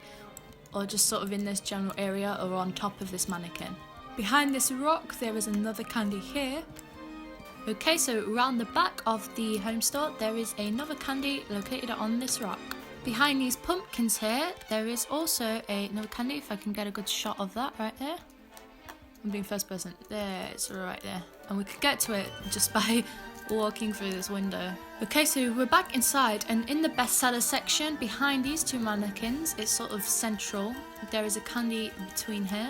Or just sort of in this general area or on top of this mannequin. Behind this rock, there is another candy here. Okay, so around the back of the home store, there is another candy located on this rock. Behind these pumpkins here, there is also another candy, if I can get a good shot of that right there. I'm being first person. There, it's right there. And we could get to it just by walking through this window. Okay, so we're back inside, and in the bestseller section, behind these two mannequins, it's sort of central. There is a candy between here.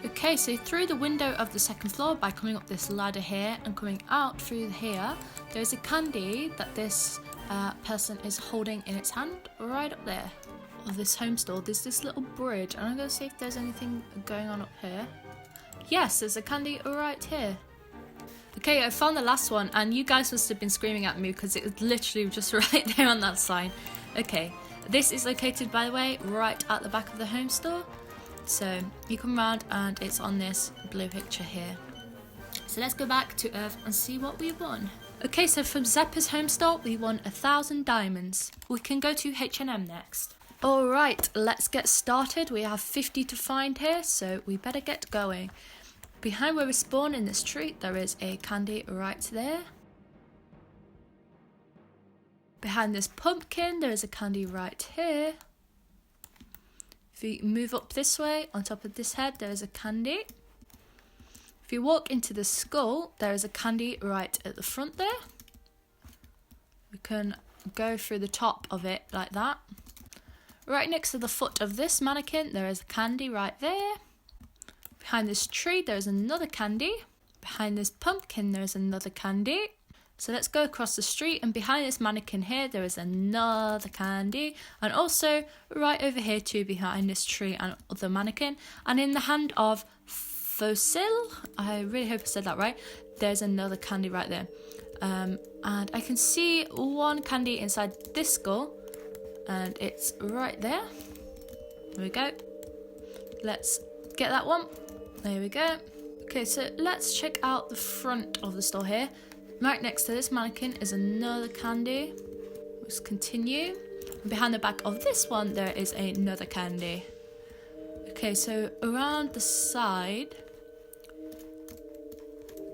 Okay, so through the window of the second floor, by coming up this ladder here and coming out through here, there's a candy that this person is holding in its hand right up there. Of this home store, there's this little bridge, and I'm going to see if there's anything going on up here. Yes, there's a candy right here. Okay, I found the last one, and you guys must have been screaming at me because it was literally just right there on that sign. Okay, this is located, by the way, right at the back of the home store. So you come around and it's on this blue picture here. So let's go back to Earth and see what we won. Okay, so from Zeppa's home store, we won 1,000 diamonds. We can go to H&M next. Alright, let's get started. We have 50 to find here, so we better get going. Behind where we spawn in this tree, there is a candy right there. Behind this pumpkin, there is a candy right here. If you move up this way, on top of this head, there is a candy. If you walk into the skull, there is a candy right at the front there. We can go through the top of it like that. Right next to the foot of this mannequin, there is a candy right there. Behind this tree, there is another candy. Behind this pumpkin, there is another candy. So let's go across the street, and behind this mannequin here, there is another candy. And also, right over here too, behind this tree and other mannequin. And in the hand of Fossil, I really hope I said that right, there's another candy right there. And I can see one candy inside this skull. And it's right there. There we go. Let's get that one. There we go. Okay, so let's check out the front of the store here. Right next to this mannequin is another candy. Let's continue. Behind the back of this one, there is another candy. Okay, so around the side,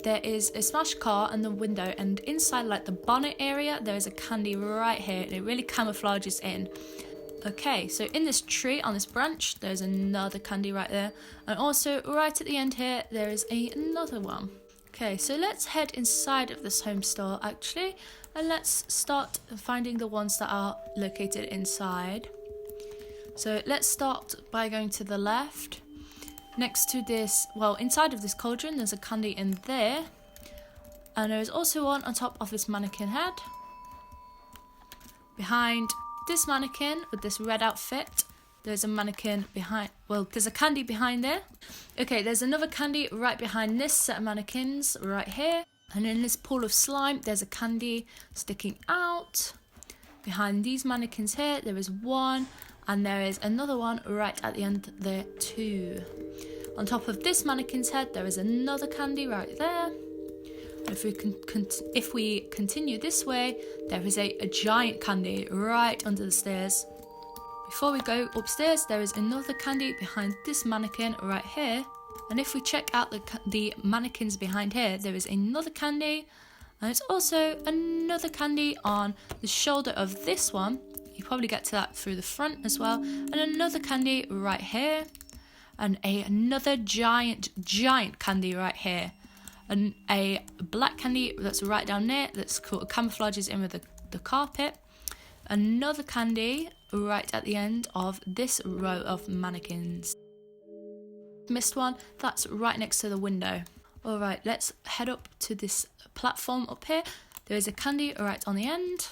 there is a smashed car and the window, and inside like the bonnet area, there is a candy right here, and it really camouflages in. Okay, so in this tree, on this branch, there's another candy right there. And also, right at the end here, there is another one. Okay, so let's head inside of this home store, actually. And let's start finding the ones that are located inside. So let's start by going to the left. Next to this, well, inside of this cauldron, there's a candy in there. And there's also one on top of this mannequin head. Behind this mannequin with this red outfit, there's a mannequin behind, well, there's a candy behind there. Okay, there's another candy right behind this set of mannequins right here. And in this pool of slime, there's a candy sticking out. Behind these mannequins here, there is one, and there is another one right at the end there too. On top of this mannequin's head, there is another candy right there. If we continue this way, there is a giant candy right under the stairs. Before we go upstairs, there is another candy behind this mannequin right here. And if we check out the mannequins behind here, there is another candy. And there's also another candy on the shoulder of this one. You probably get to that through the front as well. And another candy right here. And another giant candy right here. And a black candy that's right down there that's called camouflages in with the carpet. Another candy right at the end of this row of mannequins. Missed one, that's right next to the window. Alright, let's head up to this platform up here. There is a candy right on the end.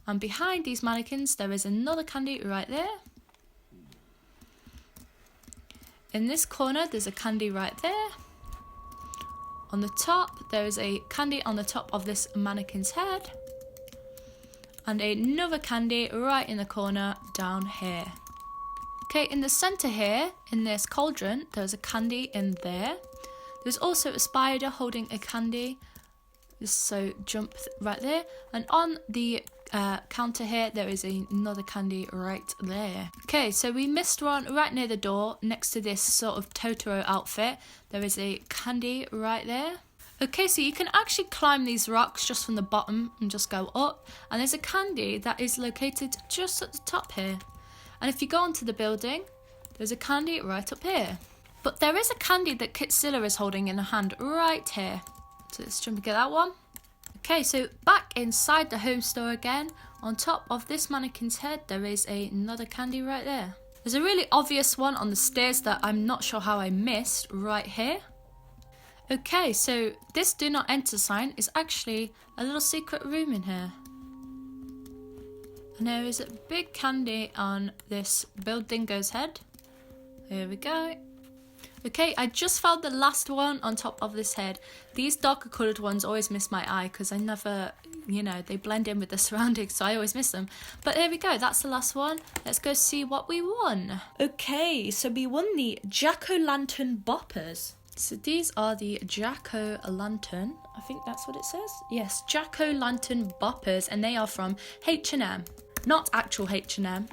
And behind these mannequins, there is another candy right there. In this corner, there's a candy right there. On the top, there is a candy on the top of this mannequin's head. And another candy right in the corner down here. Okay, in the centre here, in this cauldron, there's a candy in there. There's also a spider holding a candy. So jump right there. And on the counter here, there is another candy right there. Okay, so we missed one right near the door next to this sort of Totoro outfit. There is a candy right there. Okay, so you can actually climb these rocks just from the bottom and just go up. And there's a candy that is located just at the top here. And if you go onto the building, there's a candy right up here. But there is a candy that Kitzilla is holding in her hand right here. So let's jump and get that one. Okay, so back inside the home store again. On top of this mannequin's head, there is another candy right there. There's a really obvious one on the stairs that I'm not sure how I missed right here. Okay, so this do not enter sign is actually a little secret room in here. And there is a big candy on this Buildingo's head. Here we go. Okay, I just found the last one on top of this head. These darker coloured ones always miss my eye because I never, they blend in with the surroundings, so I always miss them. But there we go, that's the last one. Let's go see what we won. Okay, so we won the Jack-o'-lantern boppers. So these are the Jack-o'-lantern, I think that's what it says. Yes, Jack-o'-lantern boppers, and they are from H&M. Not actual H&M,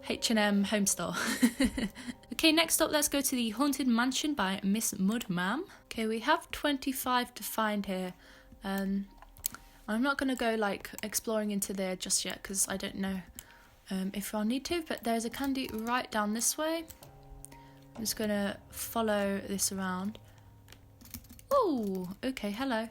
H&M Homestore. Okay, next up, let's go to the Haunted Mansion by mrmudman. Okay, we have 25 to find here. I'm not going to go exploring into there just yet because I don't know if I'll need to, but there's a candy right down this way. I'm just going to follow this around. Oh, okay, hello.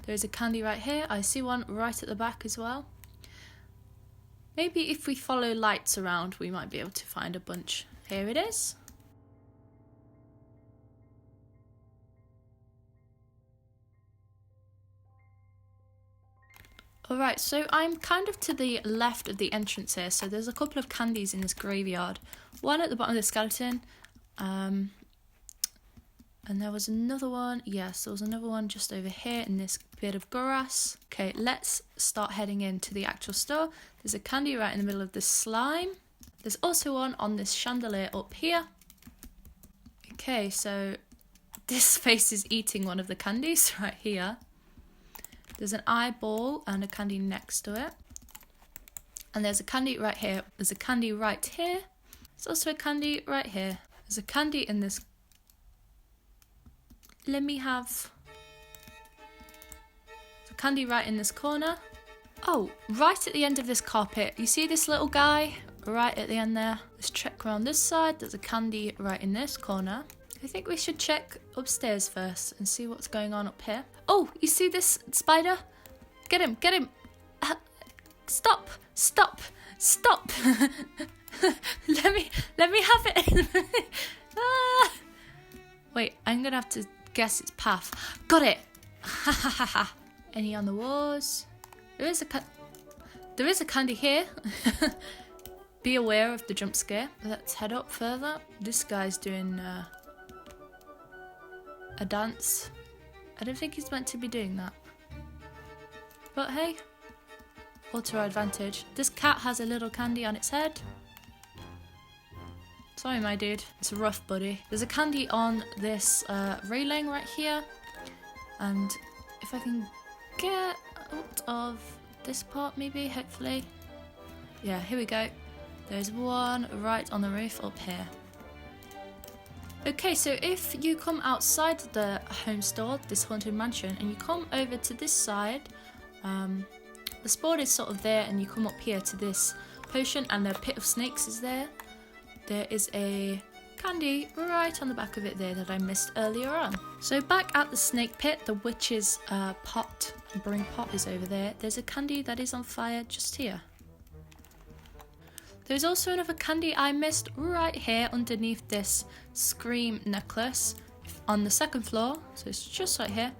There's a candy right here. I see one right at the back as well. Maybe if we follow lights around, we might be able to find a bunch. Here it is. Alright, so I'm kind of to the left of the entrance here, so there's a couple of candies in this graveyard. One at the bottom of the skeleton, And there was another one. Yes, there was another one just over here in this bit of grass. Okay, let's start heading into the actual store. There's a candy right in the middle of the slime. There's also one on this chandelier up here. Okay, so this face is eating one of the candies right here. There's an eyeball and a candy next to it. And there's a candy right here. There's a candy right here. There's also a candy right here. There's a candy in this. Let me have. There's a candy right in this corner. Oh, right at the end of this carpet. You see this little guy right at the end there? Let's check around this side. There's a candy right in this corner. I think we should check upstairs first and see what's going on up here. Oh, you see this spider? Get him, get him. Stop, stop, stop. let me have it. Ah. Wait, I'm gonna have to guess its path. Got it. Ha ha ha ha. Any on the walls? There is a candy here. Be aware of the jump scare. Let's head up further. This guy's doing a dance. I don't think he's meant to be doing that. But hey, all to our advantage. This cat has a little candy on its head. Sorry, my dude. It's rough, buddy. There's a candy on this railing right here. And if I can get out of this part, maybe, hopefully. Yeah, here we go. There's one right on the roof up here. Okay, so if you come outside the home store, this haunted mansion, and you come over to this side, the sport is sort of there, and you come up here to this potion, and the pit of snakes is there. There is a candy right on the back of it there that I missed earlier on. So back at the snake pit, the witch's pot, brewing pot is over there. There's a candy that is on fire just here. There's also another candy I missed right here underneath this scream necklace on the second floor. So it's just right here.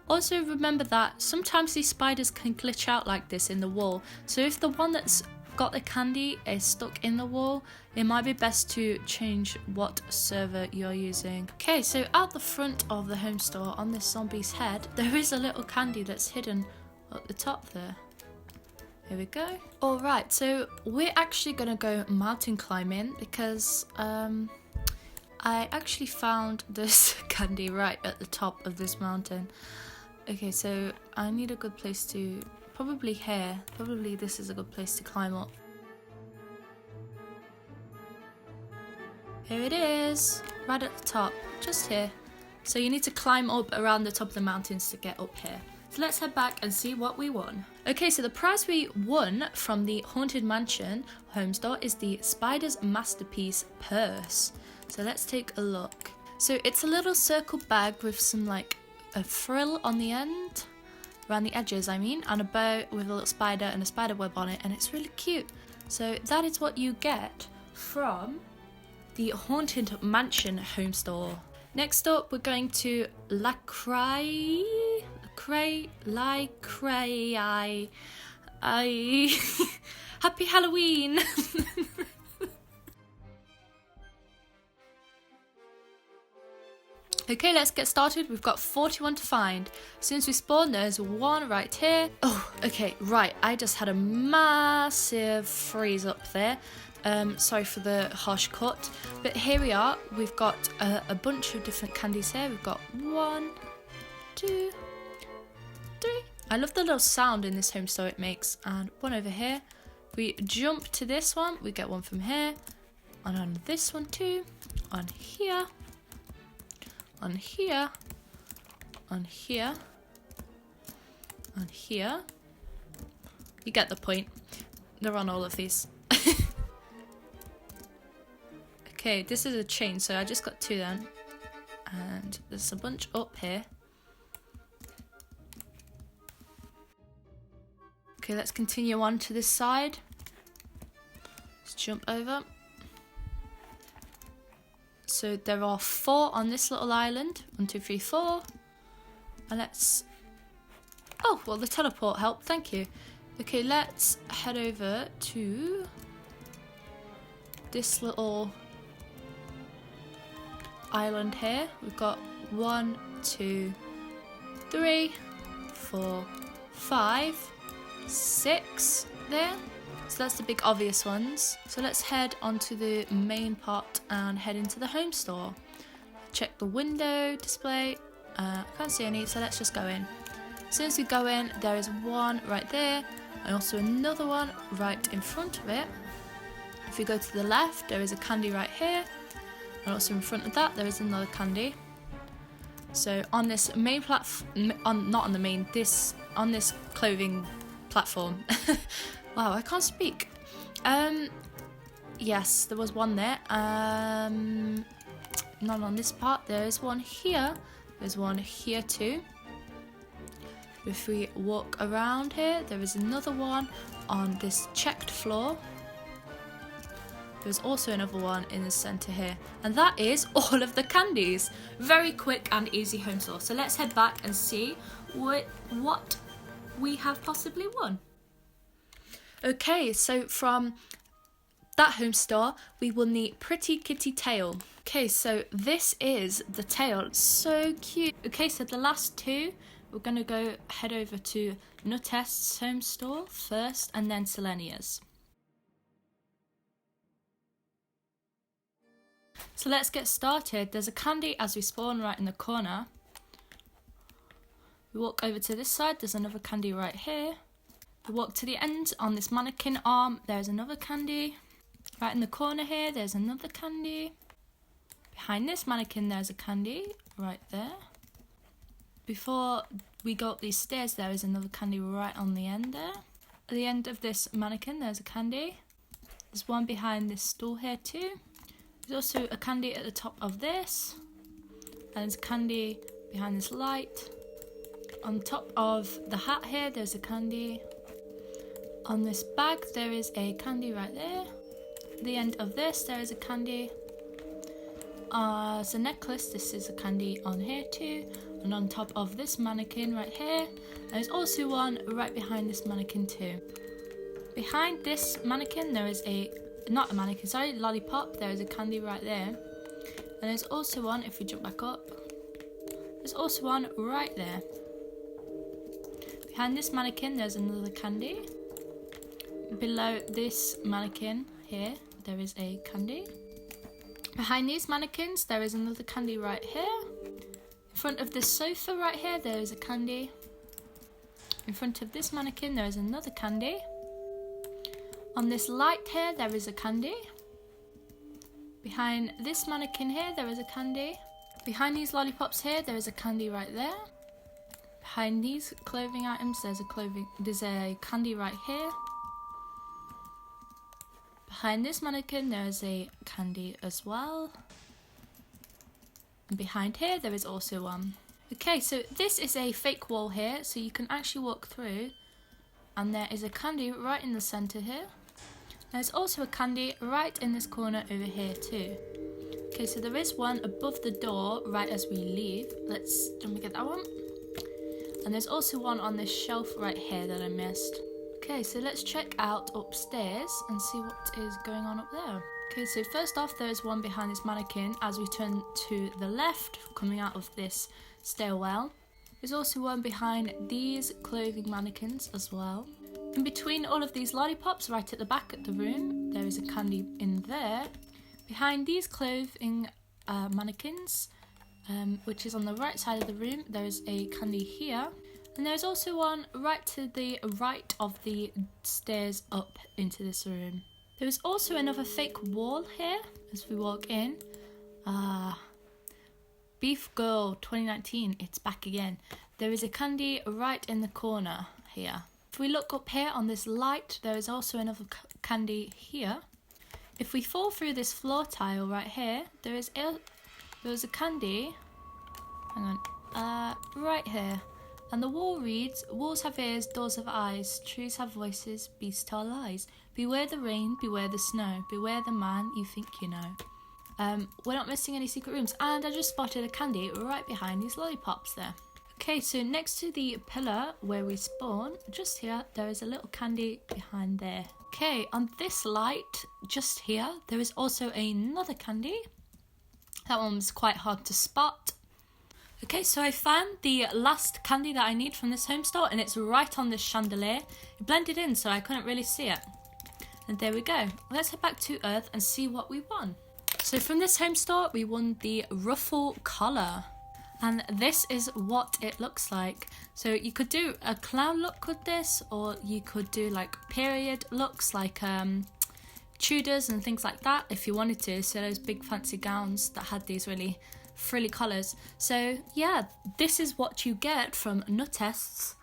Also remember that sometimes these spiders can glitch out like this in the wall. So if the one that's got the candy is stuck in the wall, it might be best to change what server you're using. Okay, so out the front of the home store on this zombie's head, there is a little candy that's hidden at the top there. Here we go. Alright, so we're actually gonna go mountain climbing because I actually found this candy right at the top of this mountain. Okay, so I need a good place to, probably here, probably this is a good place to climb up. Here it is, right at the top, just here. So you need to climb up around the top of the mountains to get up here. So let's head back and see what we won. Okay, so the prize we won from the Haunted Mansion home store is the Spider's Masterpiece purse. So let's take a look. So it's a little circle bag with some like a frill on the end, around the edges I mean, and a bow with a little spider and a spider web on it, and it's really cute. So that is what you get from the Haunted Mansion home store. Next up, we're going to Lykrai. Happy Halloween. Okay, let's get started. We've got 41 to find. As soon as we spawn, there's one right here. Oh, okay, right. I just had a massive freeze up there. Sorry for the harsh cut. But here we are. We've got a bunch of different candies here. We've got 1, 2, 3. I love the little sound in this home store it makes. And one over here. We jump to this one. We get one from here. And on this one too. On here. On here. On here. On here. You get the point. They're on all of these. Okay, this is a chain, so I just got 2 then. And there's a bunch up here. Okay, let's continue on to this side. Let's jump over. So there are 4 on this little island. 1, 2, 3, 4. And let's... Oh, well, the teleport helped. Thank you. Okay, let's head over to this little island here. We've got 1, 2, 3, 4, 5, 6 there. So that's the big obvious ones. So let's head onto the main part and head into the home store. Check the window display. I can't see any, so let's just go in. As soon as we go in, there is one right there, and also another one right in front of it. If we go to the left, there is a candy right here, and also in front of that, there is another candy. So on this main platform, on this clothing platform. Wow, I can't speak. Yes, there was one there. Not on this part. There is one here. There's one here too. If we walk around here, there is another one on this checked floor. There's also another one in the center here. And that is all of the candies. Very quick and easy home store. So let's head back and see what we have possibly won. Okay, so from that home store, we won the Pretty Kitty tail. Okay, so this is the tail. So cute. Okay, so the last two, we're going to head over to Nutest's home store first and then Sylenia's. So let's get started. There's a candy as we spawn right in the corner. We walk over to this side, there's another candy right here. We walk to the end on this mannequin arm, there's another candy. Right in the corner here, there's another candy. Behind this mannequin, there's a candy right there. Before we go up these stairs, there is another candy right on the end there. At the end of this mannequin, there's a candy. There's one behind this stool here too. There's also a candy at the top of this. And there's a candy behind this light. On top of the hat here, there's a candy. On this bag, there is a candy right there. At the end of this, there is a candy. As a necklace, this is a candy on here too. And on top of this mannequin right here, there's also one right behind this mannequin too. Behind this mannequin, there is lollipop. There is a candy right there. And there's also one, if we jump back up, there's also one right there. Behind this mannequin, there's another candy. Below this mannequin here, there is a candy. Behind these mannequins, there is another candy right here. In front of this sofa right here, there is a candy. In front of this mannequin, there is another candy. On this light here, there is a candy. Behind this mannequin here, there is a candy. Behind these lollipops here, there is a candy right there. Behind these clothing items, there's a candy right here. Behind this mannequin, there is a candy as well. And behind here, there is also one. Okay, so this is a fake wall here, so you can actually walk through. And there is a candy right in the center here. There's also a candy right in this corner over here too. Okay, so there is one above the door right as we leave. Let's jump and get that one. And there's also one on this shelf right here that I missed. Okay, so let's check out upstairs and see what is going on up there. Okay, so first off, there is one behind this mannequin as we turn to the left, coming out of this stairwell. There's also one behind these clothing mannequins as well. In between all of these lollipops, right at the back of the room, there is a candy in there. Behind these clothing mannequins, which is on the right side of the room, there is a candy here. And there's also one right to the right of the stairs up into this room. There is also another fake wall here as we walk in. Beef Girl 2019, it's back again. There is a candy right in the corner here. If we look up here on this light, there is also another candy here. If we fall through this floor tile right here, there is a candy, hang on, right here. And the wall reads, walls have ears, doors have eyes, trees have voices, beasts tell lies. Beware the rain, beware the snow, beware the man you think you know. We're not missing any secret rooms. And I just spotted a candy right behind these lollipops there. Okay, so next to the pillar where we spawn, just here, there is a little candy behind there. Okay, on this light, just here, there is also another candy. That one was quite hard to spot. Okay, so I found the last candy that I need from this home store, and it's right on this chandelier. It blended in so I couldn't really see it. And there we go. Let's head back to Earth and see what we won. So from this home store, we won the ruffle collar. And this is what it looks like. So you could do a clown look with this, or you could do like period looks like Tudors and things like that if you wanted to. So those big fancy gowns that had these really frilly collars. So yeah, this is what you get from Nutest's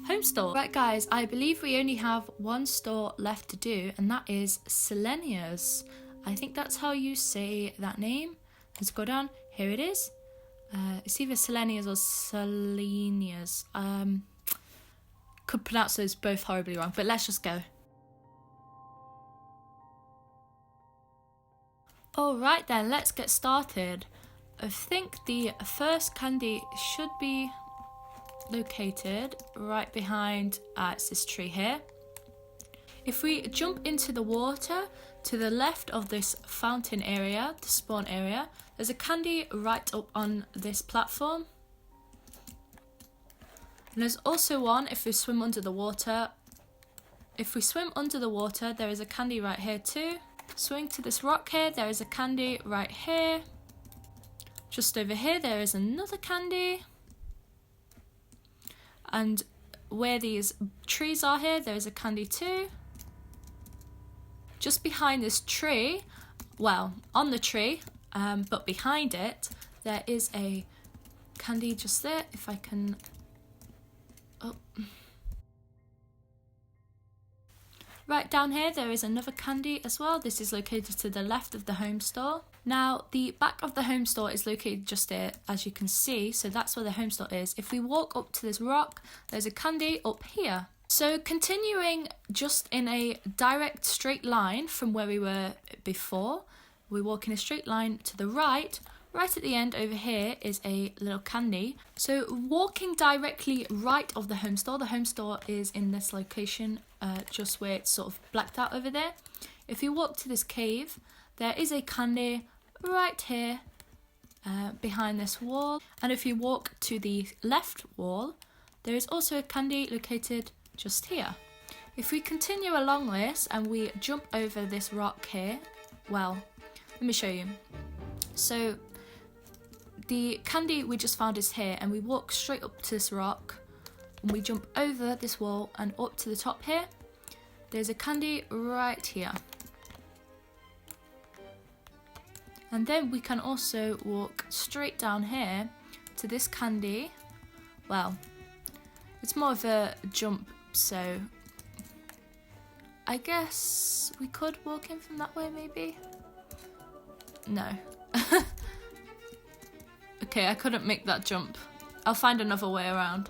home store. Right guys, I believe we only have one store left to do, and that is Sylenia's. I think that's how you say that name. Let's go down. Here it is. It's either Sylenia's or Sylenia's. Could pronounce those both horribly wrong, but let's just go. Alright then, let's get started. I think the first candy should be located right behind it's this tree here. If we jump into the water to the left of this fountain area, the spawn area, there's a candy right up on this platform. And there's also one if we swim under the water. If we swim under the water, there is a candy right here too. Swing to this rock here, there is a candy right here. Just over here, there is another candy. And where these trees are here, there is a candy too. Just behind this tree, well, on the tree, but behind it, there is a candy just there. If I can... Oh. Right down here, there is another candy as well. This is located to the left of the home store. Now, the back of the home store is located just here, as you can see. So that's where the home store is. If we walk up to this rock, there's a candy up here. So continuing just in a direct straight line from where we were before, we walk in a straight line to the right. Right at the end over here is a little candy. So walking directly right of the home store is in this location, just where it's sort of blacked out over there. If you walk to this cave, there is a candy right here behind this wall. And if you walk to the left wall, there is also a candy located just here. If we continue along this and we jump over this rock here, well, let me show you. So the candy we just found is here, and we walk straight up to this rock and we jump over this wall and up to the top here. There's a candy right here. And then we can also walk straight down here to this candy. Well, it's more of a jump, so I guess we could walk in from that way maybe? No. Okay, I couldn't make that jump. I'll find another way around.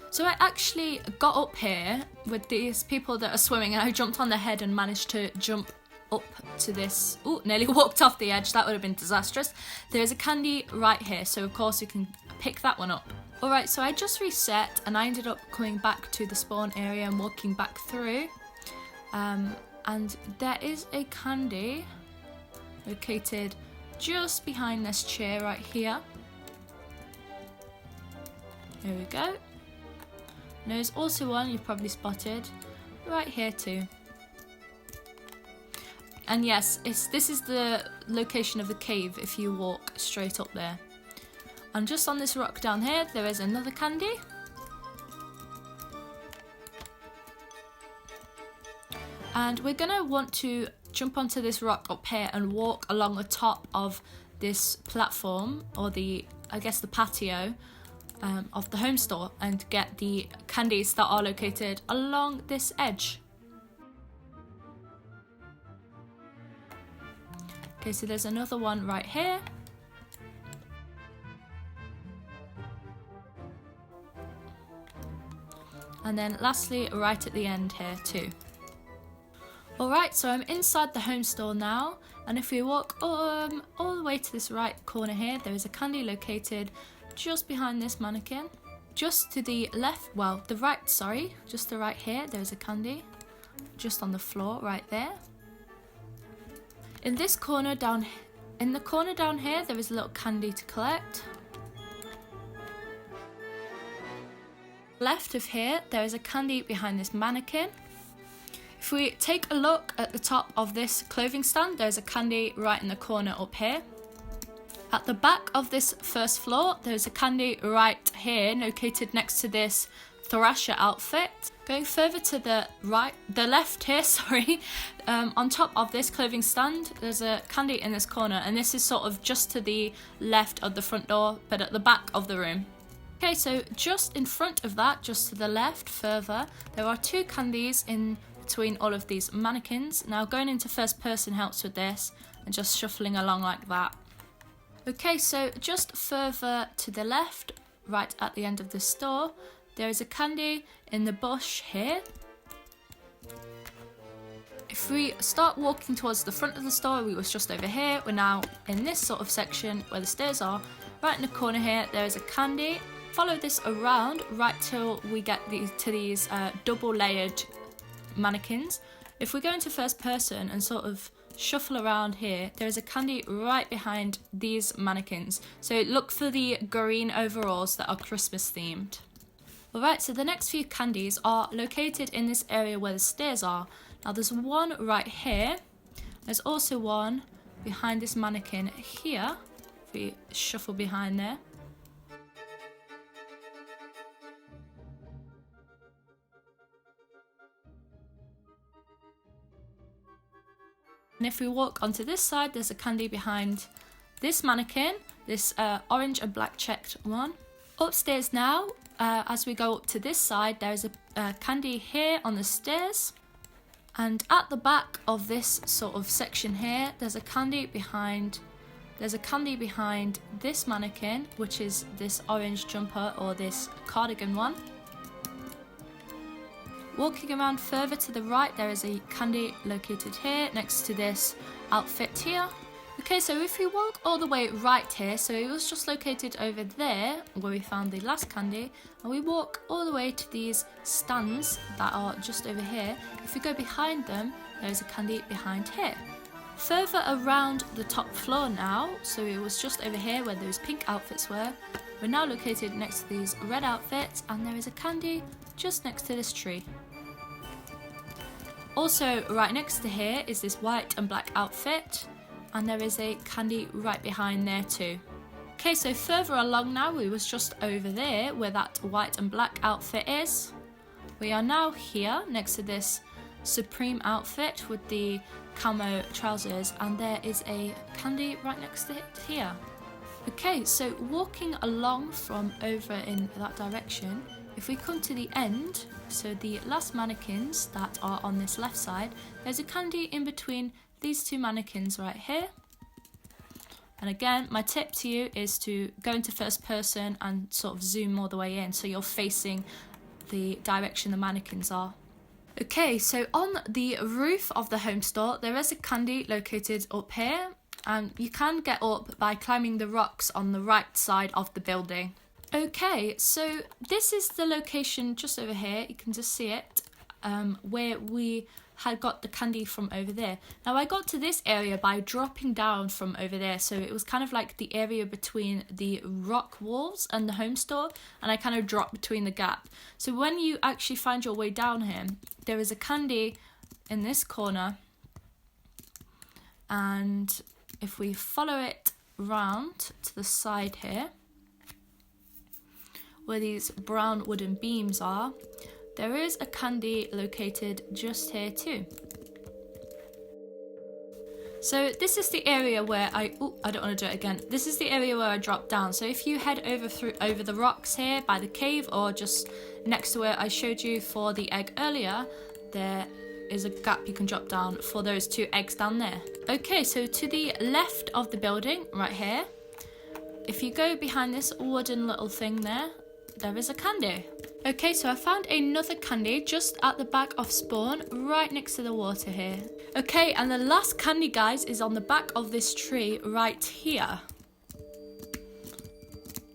So I actually got up here with these people that are swimming, and I jumped on their head and managed to jump up to this. Ooh, nearly walked off the edge. That would have been disastrous. There's a candy right here, so of course you can pick that one up. Alright, so I just reset and I ended up coming back to the spawn area and walking back through. And there is a candy located just behind this chair right here. There we go. And there's also one you've probably spotted right here too. And yes, this is the location of the cave if you walk straight up there. And just on this rock down here, there is another candy. And we're gonna want to jump onto this rock up here and walk along the top of this platform, or I guess the patio of the home store, and get the candies that are located along this edge. Okay, so there's another one right here. And then lastly, right at the end here too. Alright, so I'm inside the home store now, and if we walk all the way to this right corner here, there is a candy located just behind this mannequin. Just to the left, well, the right, sorry, just the right here, there is a candy just on the floor right there. In this corner down In the corner down here, there is a little candy to collect. Left of here, there is a candy behind this mannequin. If we take a look at the top of this clothing stand, there's a candy right in the corner up here. At the back of this first floor, there's a candy right here, located next to this Thrasher outfit. Going further to the left here, sorry, on top of this clothing stand, there's a candy in this corner, and this is sort of just to the left of the front door, but at the back of the room. Okay, so just in front of that, just to the left further, there are two candies in between all of these mannequins. Now going into first person helps with this, and just shuffling along like that. Okay, so just further to the left, right at the end of the store, there is a candy in the bush here. If we start walking towards the front of the store, we was just over here. We're now in this sort of section where the stairs are. Right in the corner here, there is a candy. Follow this around right till we get to these double layered mannequins. If we go into first person and sort of shuffle around here, there is a candy right behind these mannequins. So look for the green overalls that are Christmas themed. Alright, so the next few candies are located in this area where the stairs are. Now there's one right here. There's also one behind this mannequin here. If we shuffle behind there. And if we walk onto this side, there's a candy behind this mannequin, this orange and black checked one. Upstairs now, as we go up to this side, there's a candy here on the stairs. And at the back of this sort of section here, there's a candy behind this mannequin, which is this orange jumper or this cardigan one. Walking around further to the right, there is a candy located here next to this outfit here. Okay, so if we walk all the way right here, so it was just located over there where we found the last candy, and we walk all the way to these stands that are just over here. If we go behind them, there is a candy behind here. Further around the top floor now, so it was just over here where those pink outfits were. We're now located next to these red outfits, and there is a candy just next to this tree. Also right next to here is this white and black outfit, and there is a candy right behind there too. Okay, so further along now, we was just over there where that white and black outfit is. We are now here next to this Supreme outfit with the camo trousers, and there is a candy right next to it here. Okay, so walking along from over in that direction, if we come to the end, so the last mannequins that are on this left side, there's a candy in between these two mannequins right here. And again, my tip to you is to go into first person and sort of zoom all the way in so you're facing the direction the mannequins are. Okay, so on the roof of the home store, there is a candy located up here, and you can get up by climbing the rocks on the right side of the building. Okay, so this is the location just over here. You can just see it, where we had got the candy from over there. Now I got to this area by dropping down from over there, so it was kind of like the area between the rock walls and the home store, and I kind of dropped between the gap. So when you actually find your way down here, there is a candy in this corner, and if we follow it round to the side here, where these brown wooden beams are, there is a candy located just here too. So this is the area where I don't want to do it again. This is the area where I dropped down. So if you head over the rocks here by the cave, or just next to where I showed you for the egg earlier, there is a gap you can drop down for those two eggs down there. Okay, so to the left of the building, right here, if you go behind this wooden little thing there is a candy. Okay, so I found another candy just at the back of spawn, right next to the water here. Okay, and the last candy, guys, is on the back of this tree right here.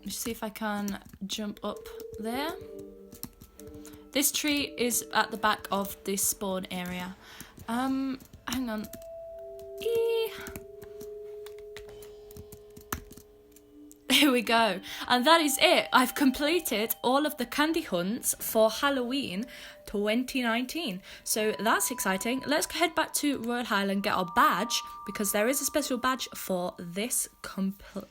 Let's see if I can jump up there. This tree is at the back of this spawn area. Hang on. there we go. And that is it. I've completed all of the candy hunts for Halloween 2019. So that's exciting. Let's head back to Royale and get our badge, because there is a special badge for this accomplishment.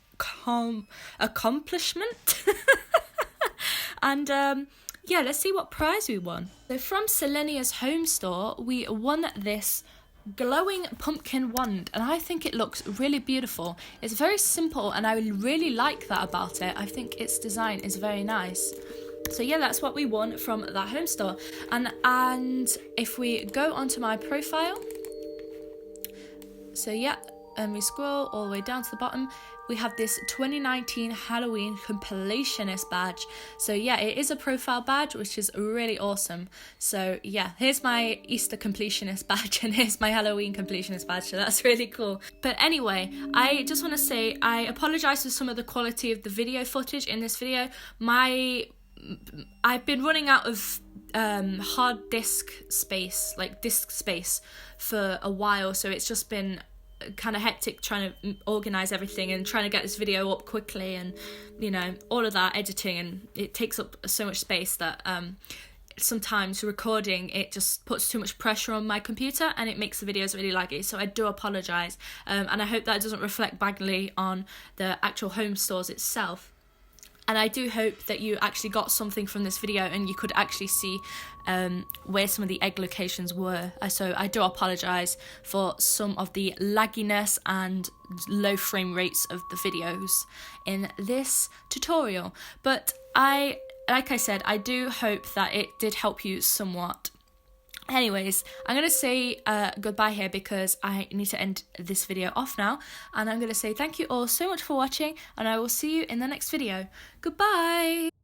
And yeah, let's see what prize we won. So from Sylenia's Homestore, we won this glowing pumpkin wand, and I think it looks really beautiful. It's very simple, and I really like that about it. I think its design is very nice. So yeah, that's what we won from that home store. And if we go onto my profile, so yeah, and we scroll all the way down to the bottom, we have this 2019 Halloween completionist badge. So yeah, it is a profile badge, which is really awesome. So yeah, here's my Easter completionist badge, and here's my Halloween completionist badge. So that's really cool. But anyway, I just want to say I apologize for some of the quality of the video footage in this video. I've been running out of hard disk space, like disk space, for a while, so it's just been kind of hectic trying to organize everything and trying to get this video up quickly, and you know, all of that editing, and it takes up so much space that sometimes recording it just puts too much pressure on my computer and it makes the videos really laggy. So I do apologize, and I hope that doesn't reflect badly on the actual home stores itself. And I do hope that you actually got something from this video and you could actually see where some of the egg locations were. So I do apologise for some of the lagginess and low frame rates of the videos in this tutorial. But like I said, I do hope that it did help you somewhat. Anyways, I'm going to say goodbye here because I need to end this video off now. And I'm going to say thank you all so much for watching, and I will see you in the next video. Goodbye!